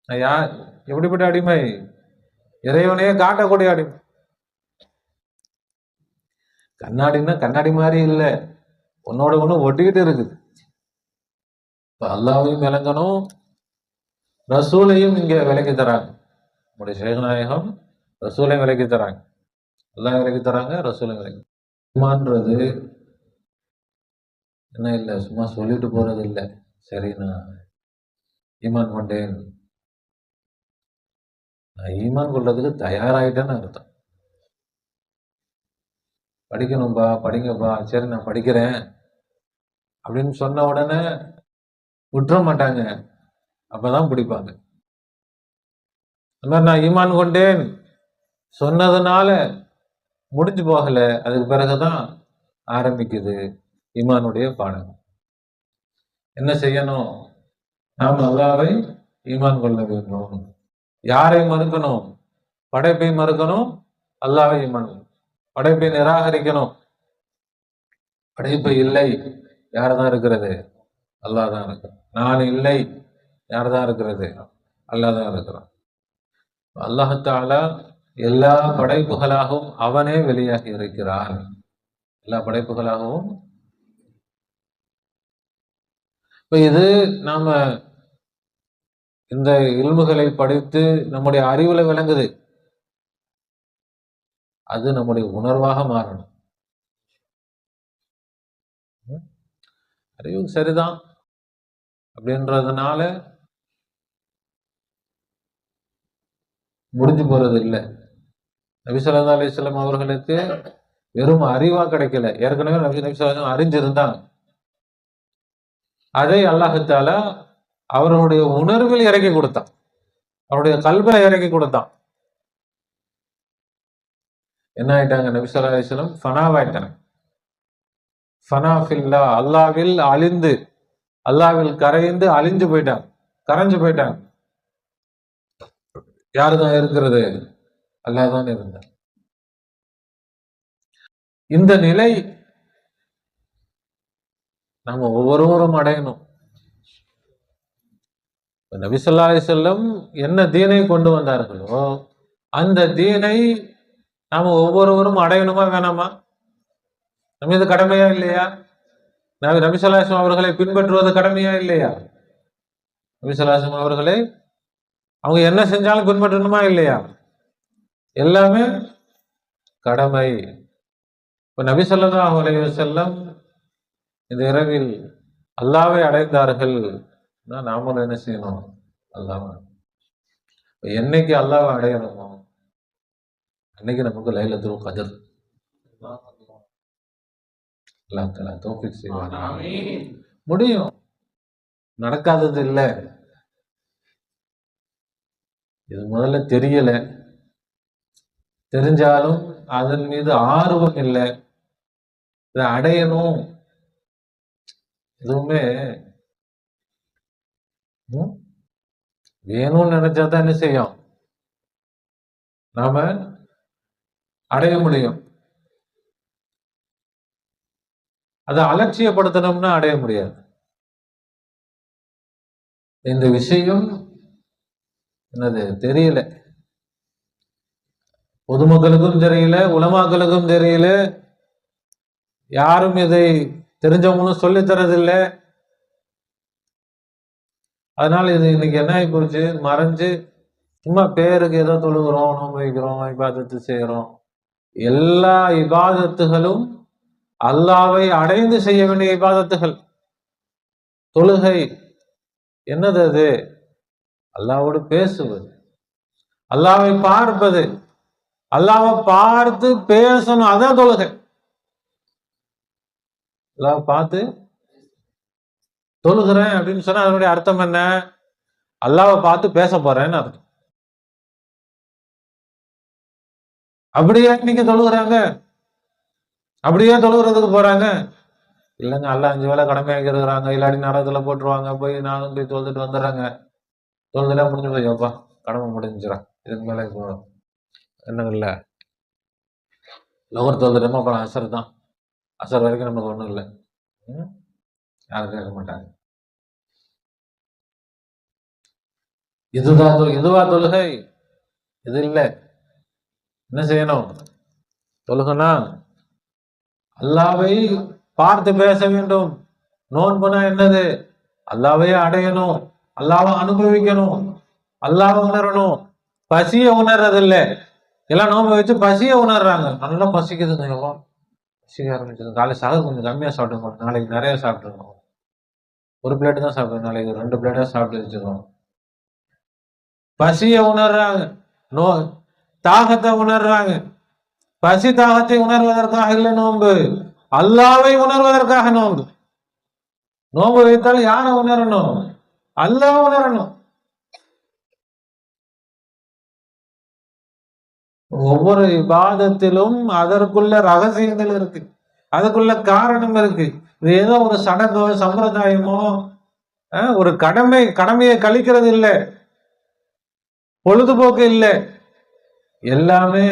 யார் எப்படிப்பட்ட அடிமை? இறைவனையே காட்டக்கூடிய அடிமை. கண்ணாடின்னா கண்ணாடி மாதிரி இல்ல, உன்னோட ஒண்ணு ஒட்டிக்கிட்டு இருக்குது. இப்ப அல்லாஹ்வையும் விளங்கணும், ரசூலையும் இங்க விளக்கி தராங்க. நம்முடைய ஷேக்நாயகம் ரசூலையும் விளக்கி தராங்க, அல்லாஹ் விளக்கி தராங்க, ரசூலையும் விளக்கி. ஈமான்றது என்ன இல்லை, சும்மா சொல்லிட்டு போறது இல்லை. சரி, நான் ஈமான் கொண்டேன், நான் ஈமான் கொள்றதுக்கு தயாராயிட்டேன்னு அர்த்தம். படிக்கணும்பா, படிங்கப்பா, சரி நான் படிக்கிறேன் அப்படின்னு சொன்ன உடனே விட்டுற மாட்டாங்க, அப்பதான் பிடிப்பாங்க. அந்த மாதிரி நான் ஈமான் கொண்டேன் சொன்னதுனால முடிஞ்சு போகல, அதுக்கு பிறகுதான் ஆரம்பிக்குது ஈமானுடைய பாடம். என்ன செய்யணும்? நாம் அல்லாஹ்வை ஈமான் கொள்ள வேண்டும். யாரை மறுக்கணும்? படைப்பை மறுக்கணும், அல்லாஹ்வை ஈமான். படைப்பை நிராகரிக்கணும். படைப்பு இல்லை, யார்தான் இருக்கிறது? அல்லாஹ் தான் இருக்கிறான். நான் இல்லை, யார்தான் இருக்கிறது? அல்லாஹ் தான் இருக்கிறான். அல்லாஹ் தஆலா எல்லா படைப்புகளாகவும் அவனே வெளியாகி இருக்கிறான். எல்லா படைப்புகளாகவும். இப்ப இது நாம இந்த இல்முகளை படித்து நம்முடைய அறிவுல விளங்குது, அது நம்முடைய உணர்வாக மாறணும். அறிவு சரிதான் அப்படின்றதுனால முடிஞ்சு போறது இல்லை. நபி ஸல்லல்லாஹு அலைஹி வஸல்லம் அவர்களுக்கு வெறும் அறிவா கிடைக்கல, ஏற்கனவே நபி ஸல்லல்லாஹு அலைஹி வஸல்லம் அறிஞ்சிருந்தாங்க. அதை அல்லாஹ் தஆலா அவர்களுடைய உணர்வில் இறக்கி கொடுத்தான், அவருடைய கல்வில இறக்கி கொடுத்தான். என்ன ஆயிட்டாங்க? நபி ஸல்லல்லாஹு அலைஹி வஸல்லம் ஃபனாவாயிட்டாங்க. ஃபனா ஃபில்லா, அல்லாஹ்வில் அழிந்து, அல்லாஹ்வில் கரைந்து அழிஞ்சு போயிட்டாங்க, கரைஞ்சு போயிட்டாங்க. யாருதான் இருக்கிறது? அல்லாஹ் தான் இருந்தார். இந்த நிலை நாம ஒவ்வொருவரும் அடையணும். நபி ஸல்லல்லாஹு அலைஹி வஸல்லம் என்ன தீனை கொண்டு வந்தார்களோ அந்த தீனை நாம ஒவ்வொருவரும் அடையணுமா வேணாமா? நம்ம இது கடமையா இல்லையா? நபி ஸல்லல்லாஹு அலைஹி வஸல்லம் அவர்களை பின்பற்றுவது கடமையா இல்லையா? நபி ஸல்லல்லாஹு அலைஹி வஸல்லம் அவர்களை அவங்க என்ன செஞ்சாலும் பின்பற்றணுமா இல்லையா? எல்லாமே கடமை. இப்ப நபி ஸல்லல்லாஹு அலைஹி வஸல்லம் இந்த இரவில் அல்லாஹ்வை அடைந்தார்கள், நாமளும் என்ன செய்யணும்? அல்லாஹ். என்னைக்கு அல்லாஹ்வை அடையணுமோ அன்னைக்கு நமக்கு லைலத்துல் கத்ர் அல்லாஹ் தஆலா தௌஃபீக் செய்வான். முடியும், நடக்காதது இல்லை. இது முதல்ல தெரியல, தெரிஞ்சாலும் அதன் மீது ஆர்வம் இல்லை, இதை அடையணும் எதுவுமே வேணும்னு நினைச்சாதான் என்ன செய்யும், நாம அடைய முடியும். அதை அலட்சியப்படுத்தணும்னா அடைய முடியாது. இந்த விஷயம் என்னது தெரியல, பொதுமக்களுக்கும் தெரியல, உலமாக்களுக்கும் தெரியல, யாரும் இதை தெரிஞ்சவங்களும் சொல்லித் தரதில்லை. அதனால இது இன்னைக்கு என்ன ஆகி போச்சு, மறைஞ்சு சும்மா பேருக்கு ஏதோ தொழுகிறோம், நோன்பு வைக்கிறோம், இபாதத்து செய்யறோம். எல்லா இபாதத்துகளும் அல்லாவை அடைந்து செய்ய வேண்டிய இபாதத்துகள். தொழுகை என்னது? அது அல்லாவோடு பேசுவது, அல்லாவை பார்ப்பது, அல்லாவை பார்த்து பேசணும், அதான் தொழுகை. அல்லாவை பார்த்து தொழுகிறேன் அப்படின்னு சொன்னா அதனுடைய அர்த்தம் என்ன? அல்லாவை பார்த்து பேச போறேன்னு அர்த்தம். அப்படியே இன்னைக்கு தொழுகிறாங்க, அப்படியே தொழுகிறதுக்கு போறாங்க. இல்லைங்க, அல்ல 5 வேளை கடமையாக்கி இருக்கிறாங்க, இல்லாட்டி நரகத்துல போட்டுருவாங்க, போய் நானும் போய் தொழுதுட்டு வந்துடுறாங்க. தொழுதுட்டா முடிஞ்சு போய்ப்பா, கடமை முடிஞ்சிடா, இதுக்கு மேல என்ன இல்லை, லோகர் தொழுதுட்டோமா அப்புறம் அசர் தான், அசர் வரைக்கும் நமக்கு ஒண்ணும் இல்லை, யாரும் கேட்க மாட்டாங்க. இதுவா தொழுகை? இது இல்லை. என்ன செய்யணும்? தொழுகனா அல்லாவை பார்த்து பேச வேண்டும். நோன்புனா என்னது? அல்லாவையே அடையணும், அல்லாவை அனுபவிக்கணும், அல்லாவை உணரணும். பசிய உணர்றதில்லை. எல்லாம் நோன்பு வச்சு பசிய உணர்றாங்க. நல்லா பசிக்குதுங்க, எவ்வளோ பசிக்க ஆரம்பிச்சது. காலை சாதம் கொஞ்சம் கம்மியா சாப்பிட்டுங்க, நாளைக்கு நிறைய சாப்பிட்டுருக்கோம். ஒரு பிளேட்டு தான் சாப்பிடுறோம், நாளைக்கு 2 பிளேட்டா சாப்பிட்டு வச்சுக்கோம். பசிய உணர்றாங்க, தாகத்தை உணர்றாங்க. பசி தாகத்தை உணர்வதற்காக இல்லை நோன்பு, அல்லாவை உணர்வதற்காக நோன்பு. நோன்பு வைத்தால் யாரை உணரணும்? அல்லாஹ் உணரணும். ஒவ்வொரு இபாதத்திலும் அதற்குள்ள ரகசியங்கள் இருக்கு, அதுக்குள்ள காரணம் இருக்கு. இது ஏதோ ஒரு சடங்கோ சம்பிரதாயமோ ஒரு கடமையை கழிக்கிறது இல்லை, பொழுதுபோக்கு இல்லை. எல்லாமே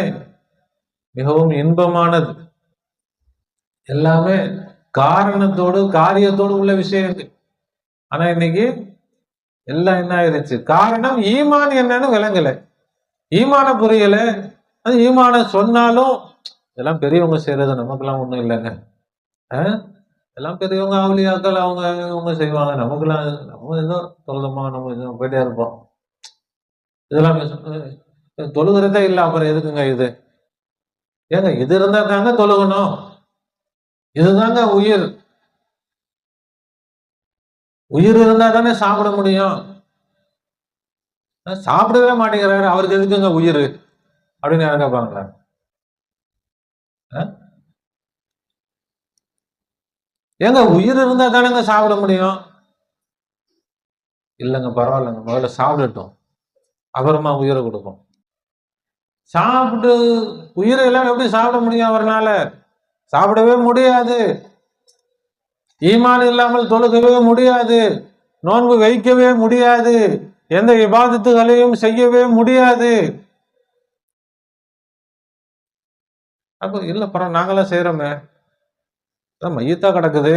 மிகவும் இன்பமானது, எல்லாமே காரணத்தோடு காரியத்தோடு உள்ள விஷயங்கள். ஆனா இன்னைக்கு எல்லாம் என்ன ஆயிடுச்சு? காரணம் ஈமான் என்னன்னு விளங்கல, ஈமான புரியல. அது ஈமான சொன்னாலும் இதெல்லாம் பெரியவங்க செய்யறது, நமக்கெல்லாம் ஒண்ணும் இல்லைங்க. எல்லாம் பெரியவங்க ஆவலியாக்கள் அவங்க செய்வாங்க, நமக்கெல்லாம் நம்ம ஏதோ தொழுதமா நம்ம போயிட்டே இருப்போம். இதெல்லாம் தொழுகிறதே இல்லை, அப்புறம் எதுக்குங்க இது? ஏங்க இது இருந்தா தாங்க தொழுகணும், இதுதாங்க உயிர். உயிர் இருந்தா தானே சாப்பிட முடியும். சாப்பிடவே மாட்டேங்கிறாரு, அவருக்கு எதுக்குங்க உயிர் அப்படின்னு யாரும் கேட்பாங்களா? ஏங்க உயிர் இருந்தா தானேங்க சாப்பிட முடியும். இல்லைங்க, பரவாயில்லைங்க, முதல்ல சாப்பிடட்டும், அப்புறமா உயிரை கொடுப்போம். சாப்பிட்டு உயிரை எல்லாம் எப்படி சாப்பிட முடியும்? அவர்னால சாப்பிடவே முடியாது. ஈமான் இல்லாமல் தொழுகவே முடியாது, நோன்பு வைக்கவே முடியாது, எந்த இபாதத்துகளையும் செய்யவே முடியாது. அப்ப இல்ல பரவாயில்ல, நாங்களாம் செய்யறோமே, மையத்தா கிடக்குது,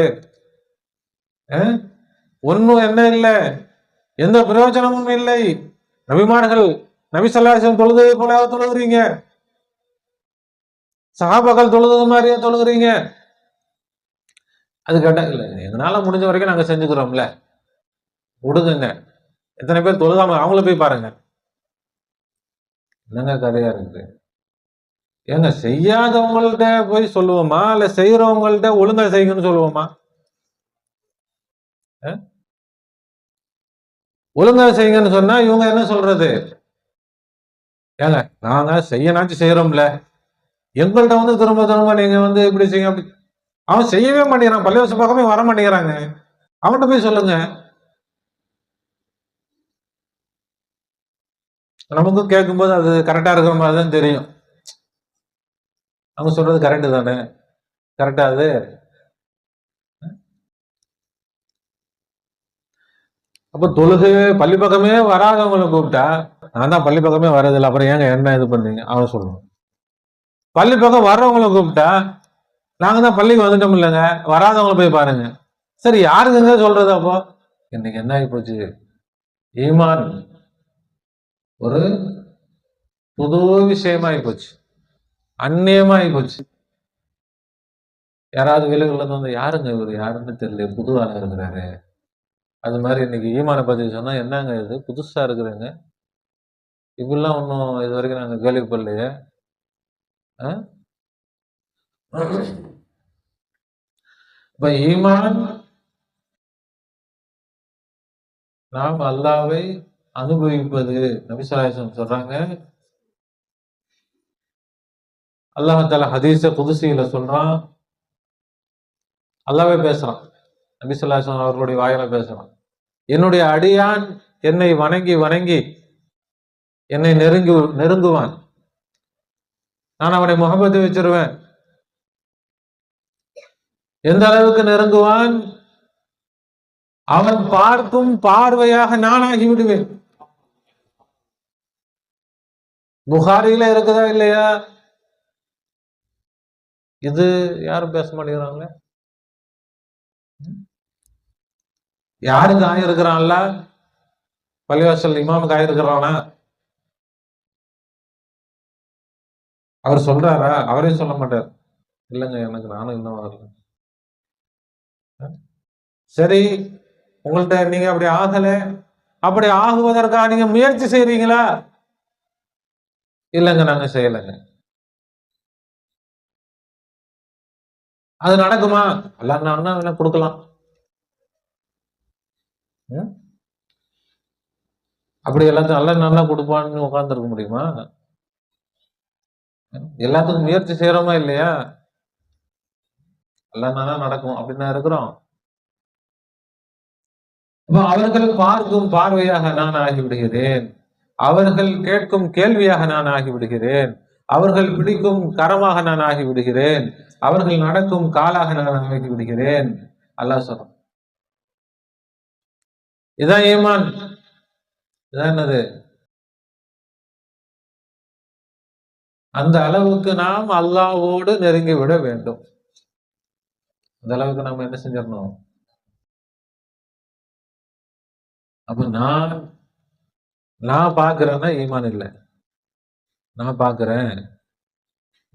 ஒன்னும் என்ன இல்லை, எந்த பிரயோஜனமும் இல்லை. நபிமார்கள் நபி ஸல்லல்லாஹு அலைஹி வஸல்லம் தொழுதே போல தொழுகிறீங்க, சஹாபாக்கள் தொழுது மாதிரியே தொழுகிறீங்க. அது கேட்டா இல்லை, எங்களால முடிஞ்ச வரைக்கும் நாங்க செஞ்சுக்கிறோம்ல, விடுங்க. எத்தனை பேர் தொழுகாம அவங்கள போய் பாருங்க, என்னங்க கதையா இருக்கு. ஏங்க செய்யாதவங்கள்ட்ட போய் சொல்லுவோமா, இல்ல செய்யறவங்கள்ட்ட ஒழுங்கா செய்யுங்கன்னு சொல்லுவோமா? ஒழுங்கா செய்யுங்கன்னு சொன்னா இவங்க என்ன சொல்றது? ஏங்க நாங்க செய்யனாச்சும் செய்யறோம்ல, எங்கள்கிட்ட வந்து திரும்ப திரும்ப நீங்க வந்து இப்படி செய்ய, அப்படி. அவன் செய்யவே மாட்டேங்கிறான், பள்ளிவாசல் பக்கமே வர மாட்டேங்கிறாங்க, அவன்கிட்ட போய் சொல்லுங்க. நமக்கும் கேட்கும்போது அது கரெக்டா இருக்கிற மாதிரி தான் தெரியும். அவங்க சொல்றது கரெக்டு தானே, கரெக்டா அது. அப்ப தொழுகை பள்ளி பக்கமே வராதவங்களை கூப்பிட்டா, நான் தான் பள்ளி பக்கமே வர்றதில்லை, அப்புறம் ஏங்க என்ன இது பண்றீங்க அவன் சொல்லுவான். பள்ளி பக்கம் வர்றவங்களை கூப்பிட்டா, நாங்க தான் பள்ளிக்கு வந்துட்டோம் இல்லைங்க, வராதவங்களை போய் பாருங்க. சரி, யாருக்குங்க சொல்றது? அப்போ இன்னைக்கு என்ன ஆகி போச்சு, ஈமான் ஒரு புது விஷயமாயி போச்சு, அந்நியமாயி போச்சு. யாராவது வீடுகள்ல வந்து யாருங்க இவர், யாருன்னு தெரியல, புது ஆளா இருக்கிறாரு, அது மாதிரி இன்னைக்கு ஈமானை பத்தி சொன்னா, என்னங்க இது புதுசா இருக்கிறேங்க, இப்படிலாம் ஒன்றும் இது வரைக்கும் நாங்க கேள்விப்படலையே. இப்ப ஈமான், நாம் அல்லாவை அனுபவிப்பது. நபி ஸல்லல்லாஹு அலைஹி வஸல்லம் சொல்றாங்க, அல்லாஹ் தஆலா ஹதீஸ குதுஸில சொல்றான், அல்லாஹ்வே பேசுறான், நபி ஸல்லல்லாஹு அலைஹி வஸல்லம் அவர்களுடைய வாயால பேசுறான். என்னுடைய அடியான் என்னை வணங்கி வணங்கி என்னை நெருங்குவான், நான் அவனை முகப்பத்து வச்சிருவேன். எந்த அளவுக்கு நெருங்குவான்? அவன் பார்க்கும் பார்வையாக நான் ஆகிவிடுவேன். புகாரியில இருக்குதா இல்லையா? இது யாரும் பேச மாட்டேங்கிறாங்களே. யாருக்கு ஆயிருக்கிறான்ல? பள்ளிவாசல் இமாமுக்கு ஆயிருக்கிறானா? அவர் சொல்றாரா? அவரே சொல்ல மாட்டார், இல்லைங்க எனக்கு நானும் இன்னும் வரல. சரி, உங்கள்ட்ட நீங்க அப்படி ஆகல, அப்படி ஆகுவதற்காக நீங்க முயற்சி செய்றீங்களா? இல்லைங்க நாங்க செய்யலைங்க. அது நடக்குமா? எல்லாம் கொடுக்கலாம். அப்படி எல்லாத்தையும் அல்ல நல்லா கொடுப்பான்னு உட்கார்ந்து இருக்க முடியுமா? எல்லாத்துக்கும் முயற்சி செய்யறோமா இல்லையா? எல்லாம் நல்லா நடக்கும் அப்படின்னு இருக்கிறோம். அவர்கள் பார்க்கும் பார்வையாக நான் ஆகிவிடுகிறேன், அவர்கள் கேட்கும் கேள்வியாக நான் ஆகிவிடுகிறேன், அவர்கள் பிடிக்கும் கரமாக நான் ஆகிவிடுகிறேன், அவர்கள் நடக்கும் காலாக நான் ஆகிவிடுகிறேன். அல்லாஹ் சொல்றான். இதான் ஈமான். இதான் என்னது? அந்த அளவுக்கு நாம் அல்லாஹ்வோடு நெருங்கி விட வேண்டும். அந்த அளவுக்கு நாம என்ன செஞ்சிடணும்? அப்ப நான் பாக்குறேன்னா ஈமான் இல்லை. நான் பாக்குறேன்,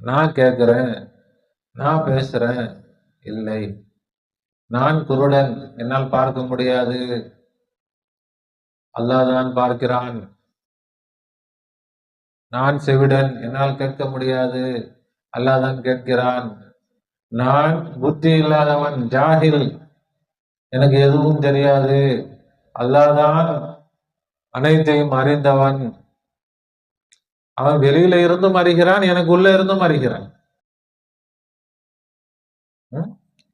நான் கேட்கிறேன், நான் பேசுறேன் இல்லை. நான் குருடன், என்னால் பார்க்க முடியாது, அல்லாஹ் தான் பார்க்கிறான். நான் செவிடன், என்னால் கேட்க முடியாது, அல்லாஹ் தான் கேட்கிறான். நான் புத்தி இல்லாதவன், ஜாஹில், எனக்கு எதுவும் தெரியாது, அல்லாஹ் தான் அனைத்தையும் அறிந்தவன். அவன் வெளியில இருந்தும் அறிகிறான், எனக்கு உள்ள இருந்தும் அறிகிறான்.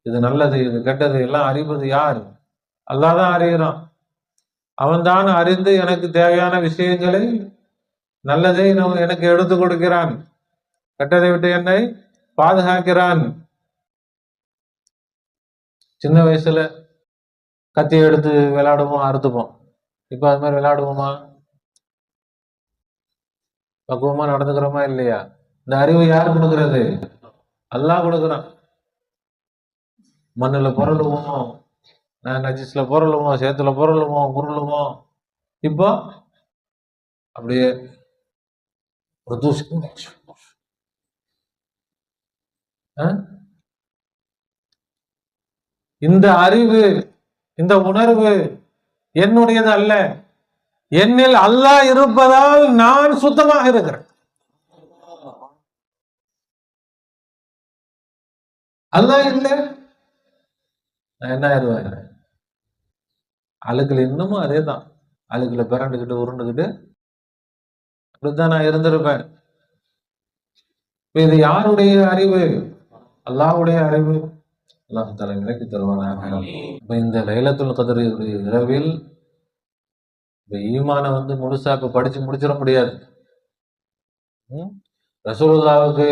இது நல்லது, இது கெட்டது எல்லாம் அறிவது யார்? அல்லாஹ் தான் அறிகிறான். அவன் தான் அறிந்து எனக்கு தேவையான விஷயங்களை, நல்லதை எனக்கு எடுத்து கொடுக்கிறான், கெட்டதை விட்டு என்னை பாதுகாக்கிறான். சின்ன வயசுல கத்தி எடுத்து விளையாடுவோம், அறுத்துப்போம். இப்ப அது மாதிரி விளையாடுவோமா? பக்குவமா நடந்துக்கிறோமா இல்லையா? இந்த அறிவு யார் கொடுக்கிறது? அல்லாஹ் கொடுக்குறான். மண்ணுல பொருளுவோம், நஜிஸ்ல பொருளுவோம், சேத்துல பொருளுவோம், உருளுவோம். இப்போ அப்படியே இந்த அறிவு, இந்த உணர்வு என்னுடையது அல்ல. என்னில் அல்லாஹ் இருப்பதால் நான் சுத்தமாக இருக்கிறேன். அல்லாஹ் இல்லை, நான் என்ன ஆயிடுவேன்? அழுக்குல இன்னமும் அதே தான், அழுக்குல பிறண்டுகிட்டு உருண்டுகிட்டு அப்படித்தான் நான் இருந்திருப்பேன். இது யாருடைய அறிவு? அல்லாஹ்வுடைய அறிவு. அல்லாஹ் தஆலா விளக்கி தருவானாக. இந்த லைலத்துல் கத்ர் இரவில் இந்த ஈமானை முழுசா இப்ப படிச்சு முடிச்சிட முடியாது. ரசூலுல்லாவுக்கு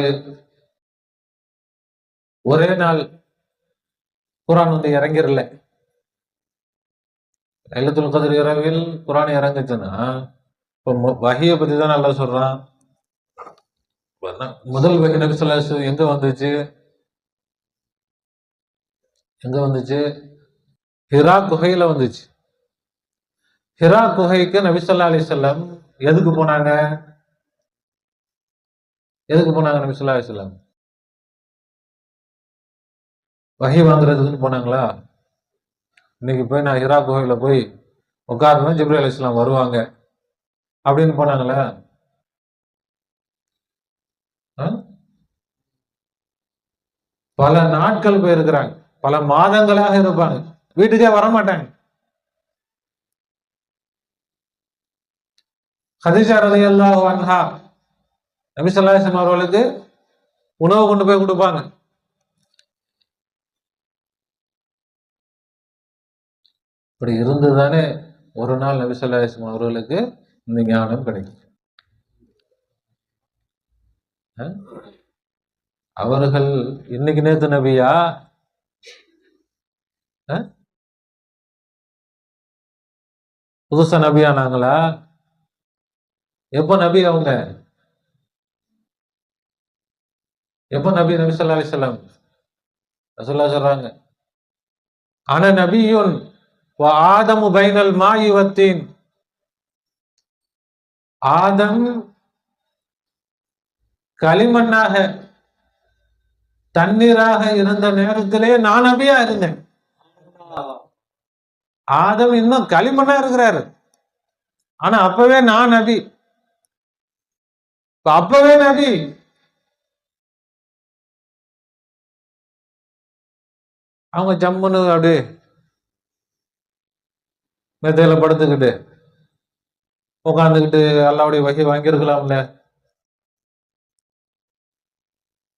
ஒரே நாள் குர்ஆன் இறங்கிரல. லைலத்துல் கத்ர் இரவில் குர்ஆன் இறங்குச்சுன்னா இப்போ வஹியை பத்தி தான் நல்லா சொல்றான். முதல் வஹி நபி ஸல்லல்லாஹு அலைஹி வஸல்லம் எங்க வந்துச்சு? ஹிரா குகையில வந்துச்சு. ஹிரா குகைக்கு நபி ஸல்லல்லாஹு அலைஹி வஸல்லம் எதுக்கு போனாங்க? நபி ஸல்லல்லாஹு அலைஹி வஸல்லம் வஹி வாங்குறதுக்குன்னு போனாங்களா? இன்னைக்கு போய் நான் ஹிரா குகையில போய் உட்காரணும், ஜிப்ரீல் அலைஹிஸ்ஸலாம் வருவாங்க அப்படின்னு போனாங்களா? பல நாட்கள் போயிருக்கிறாங்க, பல மாதங்களாக இருப்பாங்க, வீட்டுக்கே வரமாட்டாங்க. கதீஜா ரலியல்லாஹு அன்ஹா நபி ஸல்லல்லாஹு அலைஹி வஸல்லம் அவர்களுக்கு உணவு கொண்டு போய் கொடுப்பாங்க. இப்படி இருந்துதானே ஒரு நாள் நபி ஸல்லல்லாஹு அலைஹி வஸல்லம் அவர்களுக்கு இந்த ஞானம் கிடைக்கும். அவர்கள் இன்னைக்கு நேத்து நபியா? புதுசா நபியானாங்களா? எப்ப நபி அவங்க? எப்ப நபி ஸல்லல்லாஹு அலைஹி வஸல்லம்? ரசூலுல்லாஹ் சொல்றாங்க, அன நபியுன் வ ஆதமு பைனல் மாஇ வத்தீன். ஆதம் களிமண்ணாக தண்ணீராக இருந்த நேரத்திலே நான் நபியா இருந்தேன். ஆதம் இன்னும் களிமண்ணா இருக்கிறாரு, ஆனா அப்பவே நான் நபி. அப்பவே நபி. அவங்க ஜம்முன்னு அப்படியே மெத்தையில படுத்துக்கிட்டு உட்காந்துக்கிட்டு அல்லாஹ்வுடைய வஹி வாங்கியிருக்கலாம்ல.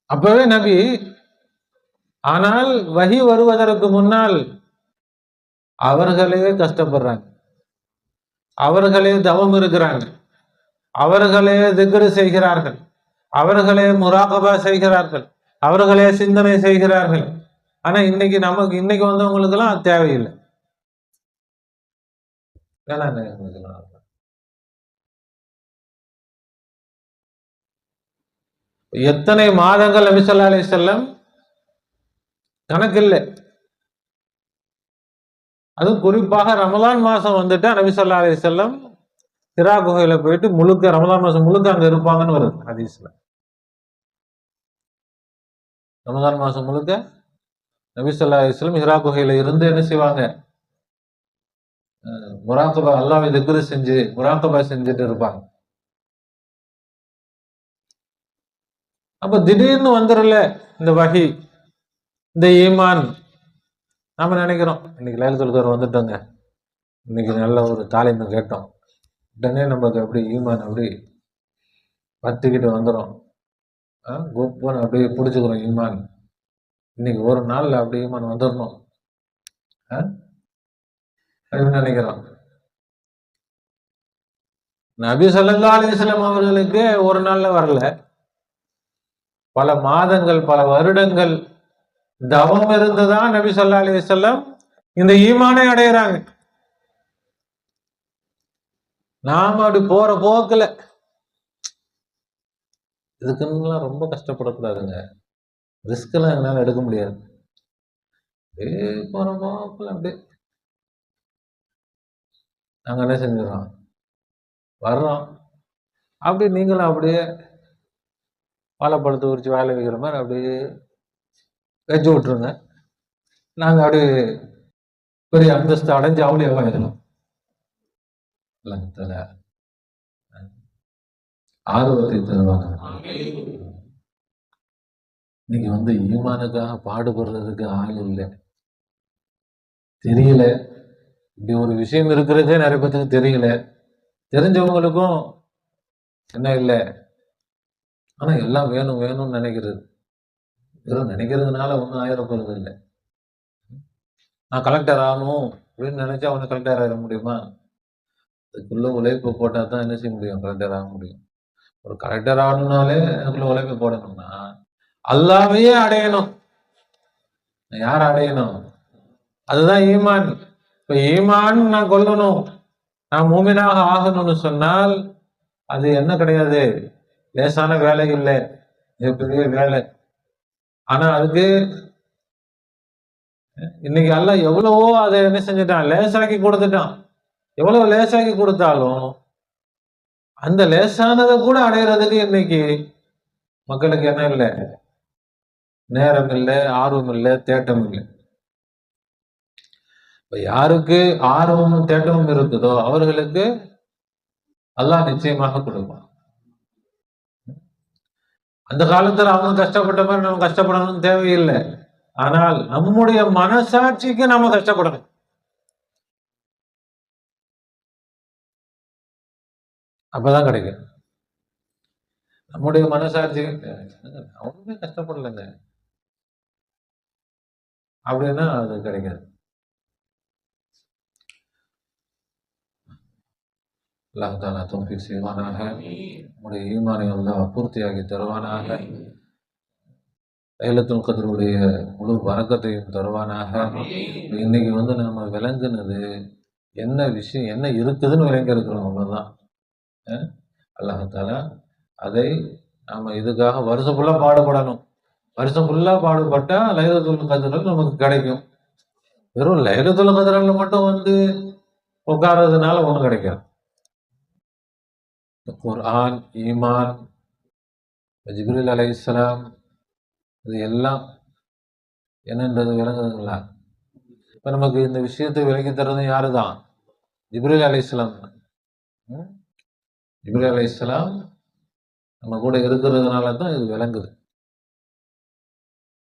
அப்பவே நபி. ஆனால் வஹி வருவதற்கு முன்னால் அவர்களே கஷ்டப்படுறாங்க, அவர்களே தவம் இருக்கிறாங்க, அவர்களே திக்ர் செய்கிறார்கள், அவர்களே முராகபா செய்கிறார்கள், அவர்களே சிந்தனை செய்கிறார்கள். ஆனா இன்னைக்கு வந்தவங்களுக்கு எல்லாம் அது தேவையில்லை. எத்தனை மாதங்கள் நபி ஸல்லல்லாஹு அலைஹி வஸல்லம் கணக்கில்லை. அதுவும் குறிப்பாக ரமலான் மாசம் வந்துட்டா நபி ஸல்லல்லாஹு அலைஹி வஸல்லம் ஹிரா குகையில போயிட்டு முழுக்க ரமலான் மாசம் முழுக்க அங்க இருப்பாங்கன்னு வருது ஹதீஸ்ல. ரமலான் மாசம் முழுக்க நபி ஸல்லல்லாஹு அலைஹி வஸல்லம் ஹிரா குகையில இருந்து என்ன செய்வாங்க? முராகபா, அல்லாஹ்வை திக்ர் செஞ்சு முராகபா செஞ்சுட்டு இருப்பாங்க. அப்ப திடீர்னு வந்துடல இந்த வஹி, இந்த ஈமான். நாம நினைக்கிறோம் இன்னைக்கு லைலத்துல் கத்ர் வந்துட்டோங்க, இன்னைக்கு நல்ல ஒரு தாலிம் கேட்டோம், உடனே நமக்கு அப்படி ஈமான் அப்படி பத்திக்கிட்டு வந்துடும், குப்பன்னு அப்படியே பிடிச்சுக்கிறோம் ஈமான். இன்னைக்கு ஒரு நாள்ல அப்படி ஈமான் வந்துடணும் அப்படின்னு நினைக்கிறோம். நபி ஸல்லல்லாஹு அலைஹி வஸல்லம் அவர்களுக்கு ஒரு நாள்ல வரல, பல மாதங்கள் பல வருடங்கள் தவம் இருந்துதான் நபி ஸல்லல்லாஹு அலைஹி வஸல்லம் இந்த ஈமானை அடைகிறாங்க. நாம அப்படி போற போக்குல இதுக்குன்னு ரொம்ப கஷ்டப்படக்கூடாதுங்க. ரிஸ்க் எல்லாம் எங்களால எடுக்க முடியாது. போற போக்குல அப்படியே நாங்க என்ன செஞ்சிடறோம், வர்றோம். அப்படி நீங்களும் அப்படியே வாழைப்பழத்தை உரிச்சு வேலை வைக்கிற மாதிரி அப்படியே வச்சு விட்டுருங்க. நாங்க அப்படியே பெரிய அந்தஸ்து அடைஞ்சு அவளியாவாயிடலாம். ஆர்வத்தை தருவாங்க. இன்னைக்கு ஈமானுக்காக பாடுபடுறதுக்கு ஆள் இல்லை, தெரியல. இப்படி ஒரு விஷயம் இருக்கிறதே நிறைய பேருக்கு தெரியல. தெரிஞ்சவங்களுக்கும் என்ன இல்லை, ஆனா எல்லாம் வேணும் வேணும்னு நினைக்கிறது. வெறும் நினைக்கிறதுனால ஒன்றும் ஆயிரப்போறது இல்லை. நான் கலெக்டர் ஆகணும் அப்படின்னு நினைச்சா அவனை கலெக்டர் ஆயிட முடியுமா? அதுக்குள்ள உழைப்பு போட்டால் தான் என்ன செய்ய முடியும், கலெக்டர் ஆக முடியும். ஒரு கலெக்டர் ஆகணும்னாலே அதுக்குள்ள உழைப்பு போடணும்னா அல்லாஹ்வையே அடையணும். யார் அடையணும்? அதுதான் ஈமான். இப்ப ஈமான் நான் கொல்லணும், நான் மூமினாக ஆகணும்னு சொன்னால் அது என்ன கிடையாது, லேசான வேலை இல்லை, மிகப்பெரிய வேலை. ஆனா அதுக்கு இன்னைக்கு எல்லாம் எவ்வளவோ அதை என்ன செஞ்சுட்டான், லேசாக்கி கொடுத்துட்டான். எவ்வளவு லேசாக்கி கொடுத்தாலும் அந்த லேசானதை கூட அடையிறதுக்கு இன்னைக்கு மக்களுக்கு என்ன இல்லை, நேரம் இல்லை, ஆர்வம் இல்லை, தேட்டம் இல்லை. இப்ப யாருக்கு ஆர்வமும் தேட்டமும் இருக்குதோ அவர்களுக்கு அல்லாஹ் நிச்சயமாக கொடுப்பான். அந்த காலத்துல அவங்க கஷ்டப்பட்ட மாதிரி நம்ம கஷ்டப்படணும்னு தேவையில்லை. ஆனால் நம்முடைய மனசாட்சிக்கு நம்ம கஷ்டப்படணும். அப்பதான் கிடைக்கும். நம்முடைய மனசாட்சி அவனுமே கஷ்டப்படலைங்க அப்படின்னா அது கிடைக்காது. அல்லாஹ் தஆலா தௌஃபீக் செய்வானாக. நம்முடைய ஈமானை அல்லாஹ் பூர்த்தியாகி தருவானாக. லைலத்துல் கத்ருடைய முழு வரக்கத்தையும் தருவானாக. இன்னைக்கு நம்ம விளங்குனது என்ன விஷயம், என்ன இருக்குதுன்னு விளங்கி இருக்கிறோம், அவ்வளவுதான். அல்லாஹ் தஆலா அதை நாம இதுக்காக வருஷம் ஃபுல்லா பாடுபடணும். வருஷம் ஃபுல்லா பாடுபட்டா லைலத்துல் கத்ர் நமக்கு கிடைக்கும். வெறும் லைலத்துல் கத்ர்ல மட்டும் உட்கார்றதுனால ஒண்ணும் கிடைக்காது. குர்ஆன், ஈமான், ஜிப்ரீல் அலைஹிஸ்ஸலாம், இது எல்லாம் என்னன்றது விளங்குதுங்களா? இப்ப நமக்கு இந்த விஷயத்தை விளக்கி தர்றது யாருதான்? ஜிப்ரீல் அலைஹிஸ்ஸலாம். ஜிப்ரீல் அலைஹிஸ்ஸலாம் நம்ம கூட இருக்கிறதுனால தான் இது விளங்குது.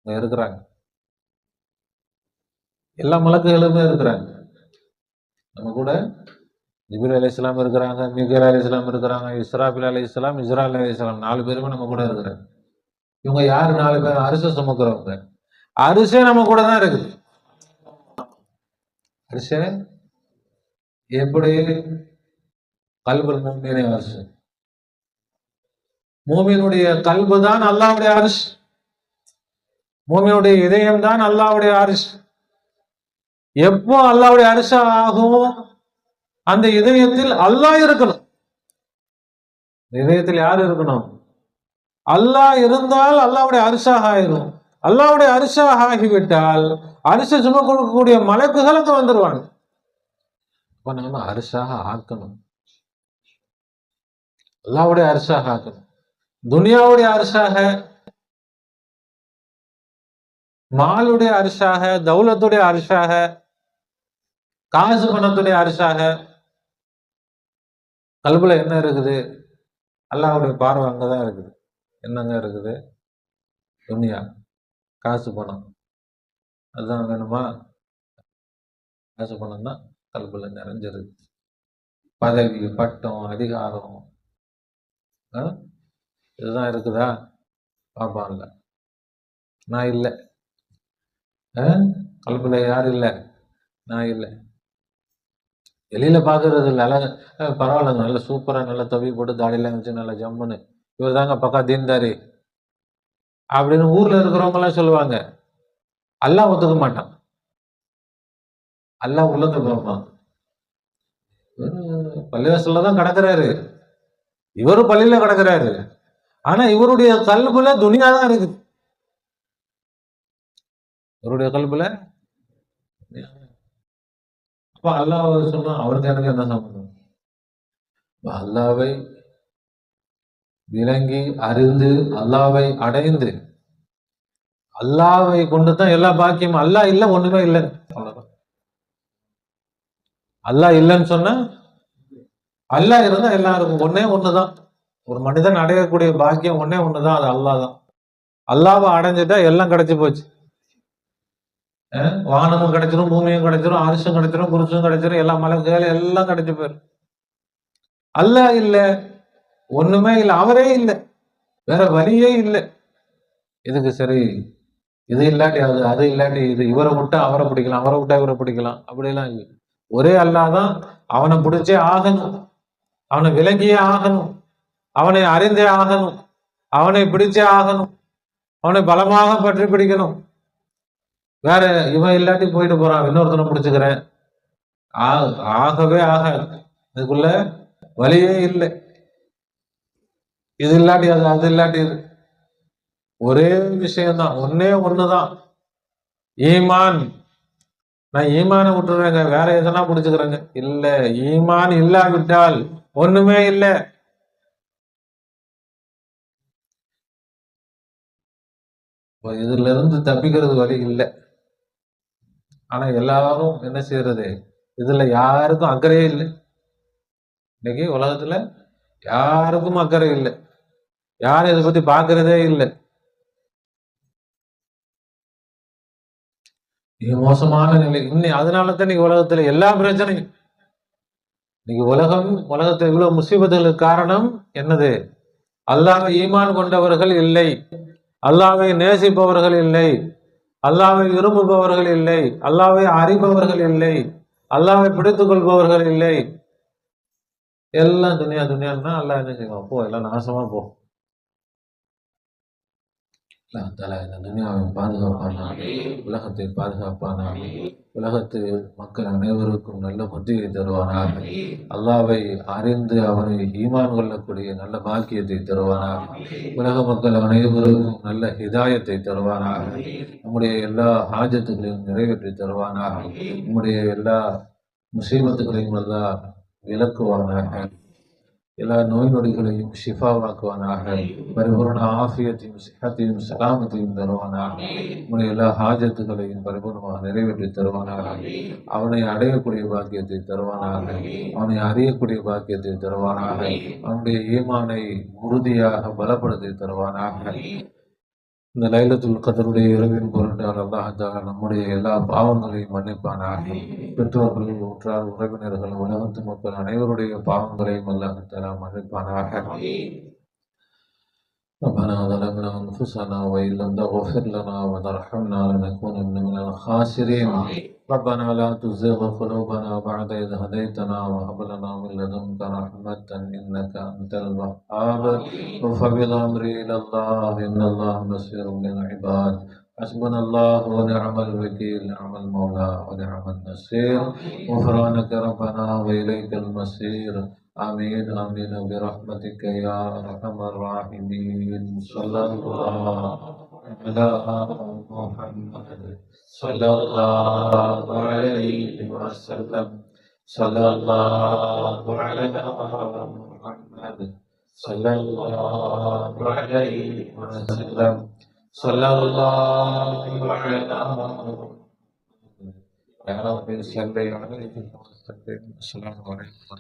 இருக்கிறாங்க, எல்லா மலக்குகளுமே இருக்கிறாங்க நம்ம கூட. ஜிப்ரீல் அலைஹிஸ்ஸலாம் இருக்கிறாங்க, மீகாயில் அலைஹிஸ்ஸலாம் இருக்கிறாங்க, இஸ்ராஃபில் அலைஹிஸ்ஸலாம், இஸ்ராயில் அலைஹிஸ்ஸலாம், 4 பேருமே நம்ம கூட இருக்கிறாங்க. இவங்க யாரு? 4 பேர் அரிசை சுமக்கிறவங்க. அரிசே நம்ம கூட தான் இருக்குது. அரிசே எப்படி? கல்புல் மூமினே அரிசு. மூமினுடைய கல்பு தான் அல்லாஹ்வுடைய அரிசி. மூமினுடைய இதயம் தான் அல்லாஹ்வுடைய அரிசி. எப்போ அல்லாஹ்வுடைய அரிசா ஆகும்? அந்த இதயத்தில் அல்லாஹ் இருக்கணும். இதயத்தில் யார் இருக்கணும்? அல்லாஹ் இருந்தால் அல்லாஹ்வுடைய அரிசாக ஆயிரும். அல்லாஹ்வுடைய அரிசாக ஆகிவிட்டால் அரிசை சும கொடுக்கக்கூடிய மலக்குகள் அங்க வந்துருவாங்க. அப்ப நாம அரிசாக ஆக்கணும், அல்லாஹ்வுடைய அரிசாக ஆக்கணும். துனியாவுடைய அரிசாக, மாலுடைய அரிசாக, தௌலத்துடைய அரிசாக, காசு பணத்துடைய அரிசாக கல்புல என்ன இருக்குது? அல்லாஹ்வுடைய பார்வை அங்கதான் இருக்குது. என்னங்க இருக்குது? துனியா, காசு பணம், அதுதான் வேணுமா? காசு பணம் தான் கல்புல நிறைஞ்சிருக்கு. பதவி, பட்டம், அதிகாரம், இதுதான் இருக்குதா? பாப்பான் இல்ல, நான் இல்லை. கல்புல யாரு இல்லை? நான் இல்லை. வெளியில பாக்குறது இல்லை. பரவாயில்லங்க, நல்ல சூப்பரா, நல்ல தொவி போட்டு தாடியெல்லாம் வச்சு நல்ல ஜம்முன்னு, இவர் தாங்க பக்கா தீன்தாரி அப்படின்னு ஊர்ல இருக்கிறவங்க எல்லாம் சொல்லுவாங்க. அல்லாஹ் ஒத்துக்க மாட்டான். அல்லாஹ் உள்ளத்தை பார்ப்பான். பள்ளிவாசல்ல தான் கிடக்குறாரு, இவரும் பள்ளியில கிடக்குறாரு. ஆனா இவருடைய கல்புல துனியா தான் இருக்குது. இவருடைய கல்புல அப்ப அல்லாஹ் சொல்றான், அவருக்கு எனக்கு என்ன சம்பந்தம்? அல்லாவை விளங்கி அறிந்து அல்லாவை அடைந்து அல்லாவை கொண்டுதான் எல்லா பாக்கியமும். அல்லாஹ் இல்ல ஒண்ணுமே இல்லைன்னு அவ்வளவுதான். அல்லாஹ் இல்லைன்னு சொன்னா, அல்லாஹ் இருந்தா எல்லாருக்கும் ஒன்னே ஒண்ணுதான். ஒரு மனிதன் அடையக்கூடிய பாக்கியம் ஒன்னே ஒண்ணுதான், அது அல்லாஹ் தான். அல்லாவை அடைஞ்சிட்டா எல்லாம் கிடைச்சு போச்சு. வானமும் கிடைச்சிரும், பூமியும் கிடைச்சிரும், அரிசும் கிடைச்சிரும், குருசும் கிடைச்சிரும், எல்லா மலக்குகள் எல்லாம் கிடைச்சு போயிரும். அல்லாஹ் இல்ல, ஒண்ணுமே இல்லை, அவரே இல்லை, வேற வழியே இல்லை. இதுக்கு சரி, இது இல்லாட்டி அது, அது இல்லாட்டி இது, இவரை விட்டா அவரை பிடிக்கலாம், அவரை விட்டா இவரை பிடிக்கலாம், அப்படியெல்லாம் இல்லை. ஒரே அல்லாஹ் தான். அவனை பிடிச்சே ஆகணும், அவனை விளங்கியே ஆகணும், அவனை அறிந்தே ஆகணும், அவனை பிடிச்சே ஆகணும், அவனை பலமாக பற்றி பிடிக்கணும். வேற இவன் இல்லாட்டி போயிட்டு போறான், இன்னொருத்தனை பிடிச்சுக்கிறேன், ஆகவே ஆகாது. இதுக்குள்ள வழியே இல்லை. இது இல்லாட்டி அது, அது இல்லாட்டி இது. ஒரே விஷயம்தான், ஒன்னே ஒண்ணுதான் ஈமான். நான் ஈமானை விட்டுருவேங்க, வேற எதனா பிடிச்சுக்கிறேங்க. இல்ல, ஈமான் இல்லாவிட்டால் ஒண்ணுமே இல்லை. இதுல இருந்து தப்பிக்கிறது வழி இல்லை. ஆனா எல்லாரும் என்ன செய்யறது, இதுல யாருக்கும் அக்கறையே இல்லை. இன்னைக்கு உலகத்துல யாருக்கும் அக்கறை இல்லை, யாரும் இதை பத்தி பாக்குறதே இல்லை. மிக மோசமான நிலை இன்னைக்கு. அதனாலதான் இன்னைக்கு உலகத்துல எல்லா பிரச்சனையும். இன்னைக்கு உலகத்துல இவ்வளவு முசீபத்துகளுக்கு காரணம் என்னது? அல்லாஹ்வை ஈமான் கொண்டவர்கள் இல்லை, அல்லாஹ்வை நேசிப்பவர்கள் இல்லை, அல்லாஹ்வை விரும்புபவர்கள் இல்லை, அல்லாஹ்வை அறிபவர்கள் இல்லை, அல்லாஹ்வை பிடித்துக் கொள்பவர்கள் இல்லை. எல்லாம் துனியா துனியான்னா அல்லாஹ் என்ன செய்வான்? போ, எல்லாம் நாசமா போ. இந்த துனியாவை பாதுகாப்பானாக, உலகத்தை பாதுகாப்பானாக, உலகத்து மக்கள் அனைவருக்கும் நல்ல புத்தியை தருவானாக, அல்லாஹ்வை அறிந்து அவனை ஈமான் கொள்ளக்கூடிய நல்ல பாக்கியத்தை தருவானாக, உலக மக்கள் அனைவருக்கும் நல்ல ஹிதாயத்தை தருவானாக, நம்முடைய எல்லா ஹாஜத்துகளையும் நிறைவேற்றி தருவானாக, நம்முடைய எல்லா முசீபத்துகளையும் எல்லாம் விளக்குவானாக, எல்லா நோய் நொடிகளையும் ஷிஃபாவாக்குவானாக, பரிபூர்ண ஆஃபியத்தையும் சிஹத்தையும் சலாமத்தையும் தருவானாக, நம்முடைய எல்லா ஹாஜத்துகளையும் பரிபூர்ணமாக நிறைவேற்றி தருவானாக, அவனை அடையக்கூடிய பாக்கியத்தை தருவானாக, அவனை அறியக்கூடிய பாக்கியத்தை தருவானாக, அவனுடைய ஈமானை உறுதியாக பலப்படுத்தி தருவானாக. இந்த லைலத்துல் கதருடைய இரவின் பொருட்டால் அல்லாஹ் தஆலா நம்முடைய எல்லா பாவங்களையும் மன்னிப்பானாக. பெற்றோர்கள், உற்றார், உறவினர்கள், உலகத்து மக்கள் அனைவருடைய பாவங்களையும் அல்லாஹ் தஆலா மன்னிப்பானாக. ربنا ظلمنا أنفسنا وإن لم تغفر لنا وترحمنا لنكونن من الخاسرين. ربنا لا تزغ قلوبنا بعد إذ هديتنا وهب لنا من لدنك رحمة إنك أنت الوهاب. وفوض أمري إلى الله إن الله بصير بالعباد. حسبنا الله ونعم الوكيل، نعم المولى ونعم النصير. غفرانك ربنا وإليك المصير. آمين آمين برحمتك يا أرحم الراحمين. صلى الله على محمد صلى الله عليه وسلم. صلى الله على محمد صلى الله عليه وسلم. صلى الله على محمد. يا رب صل عليه وسلم. السلام عليكم.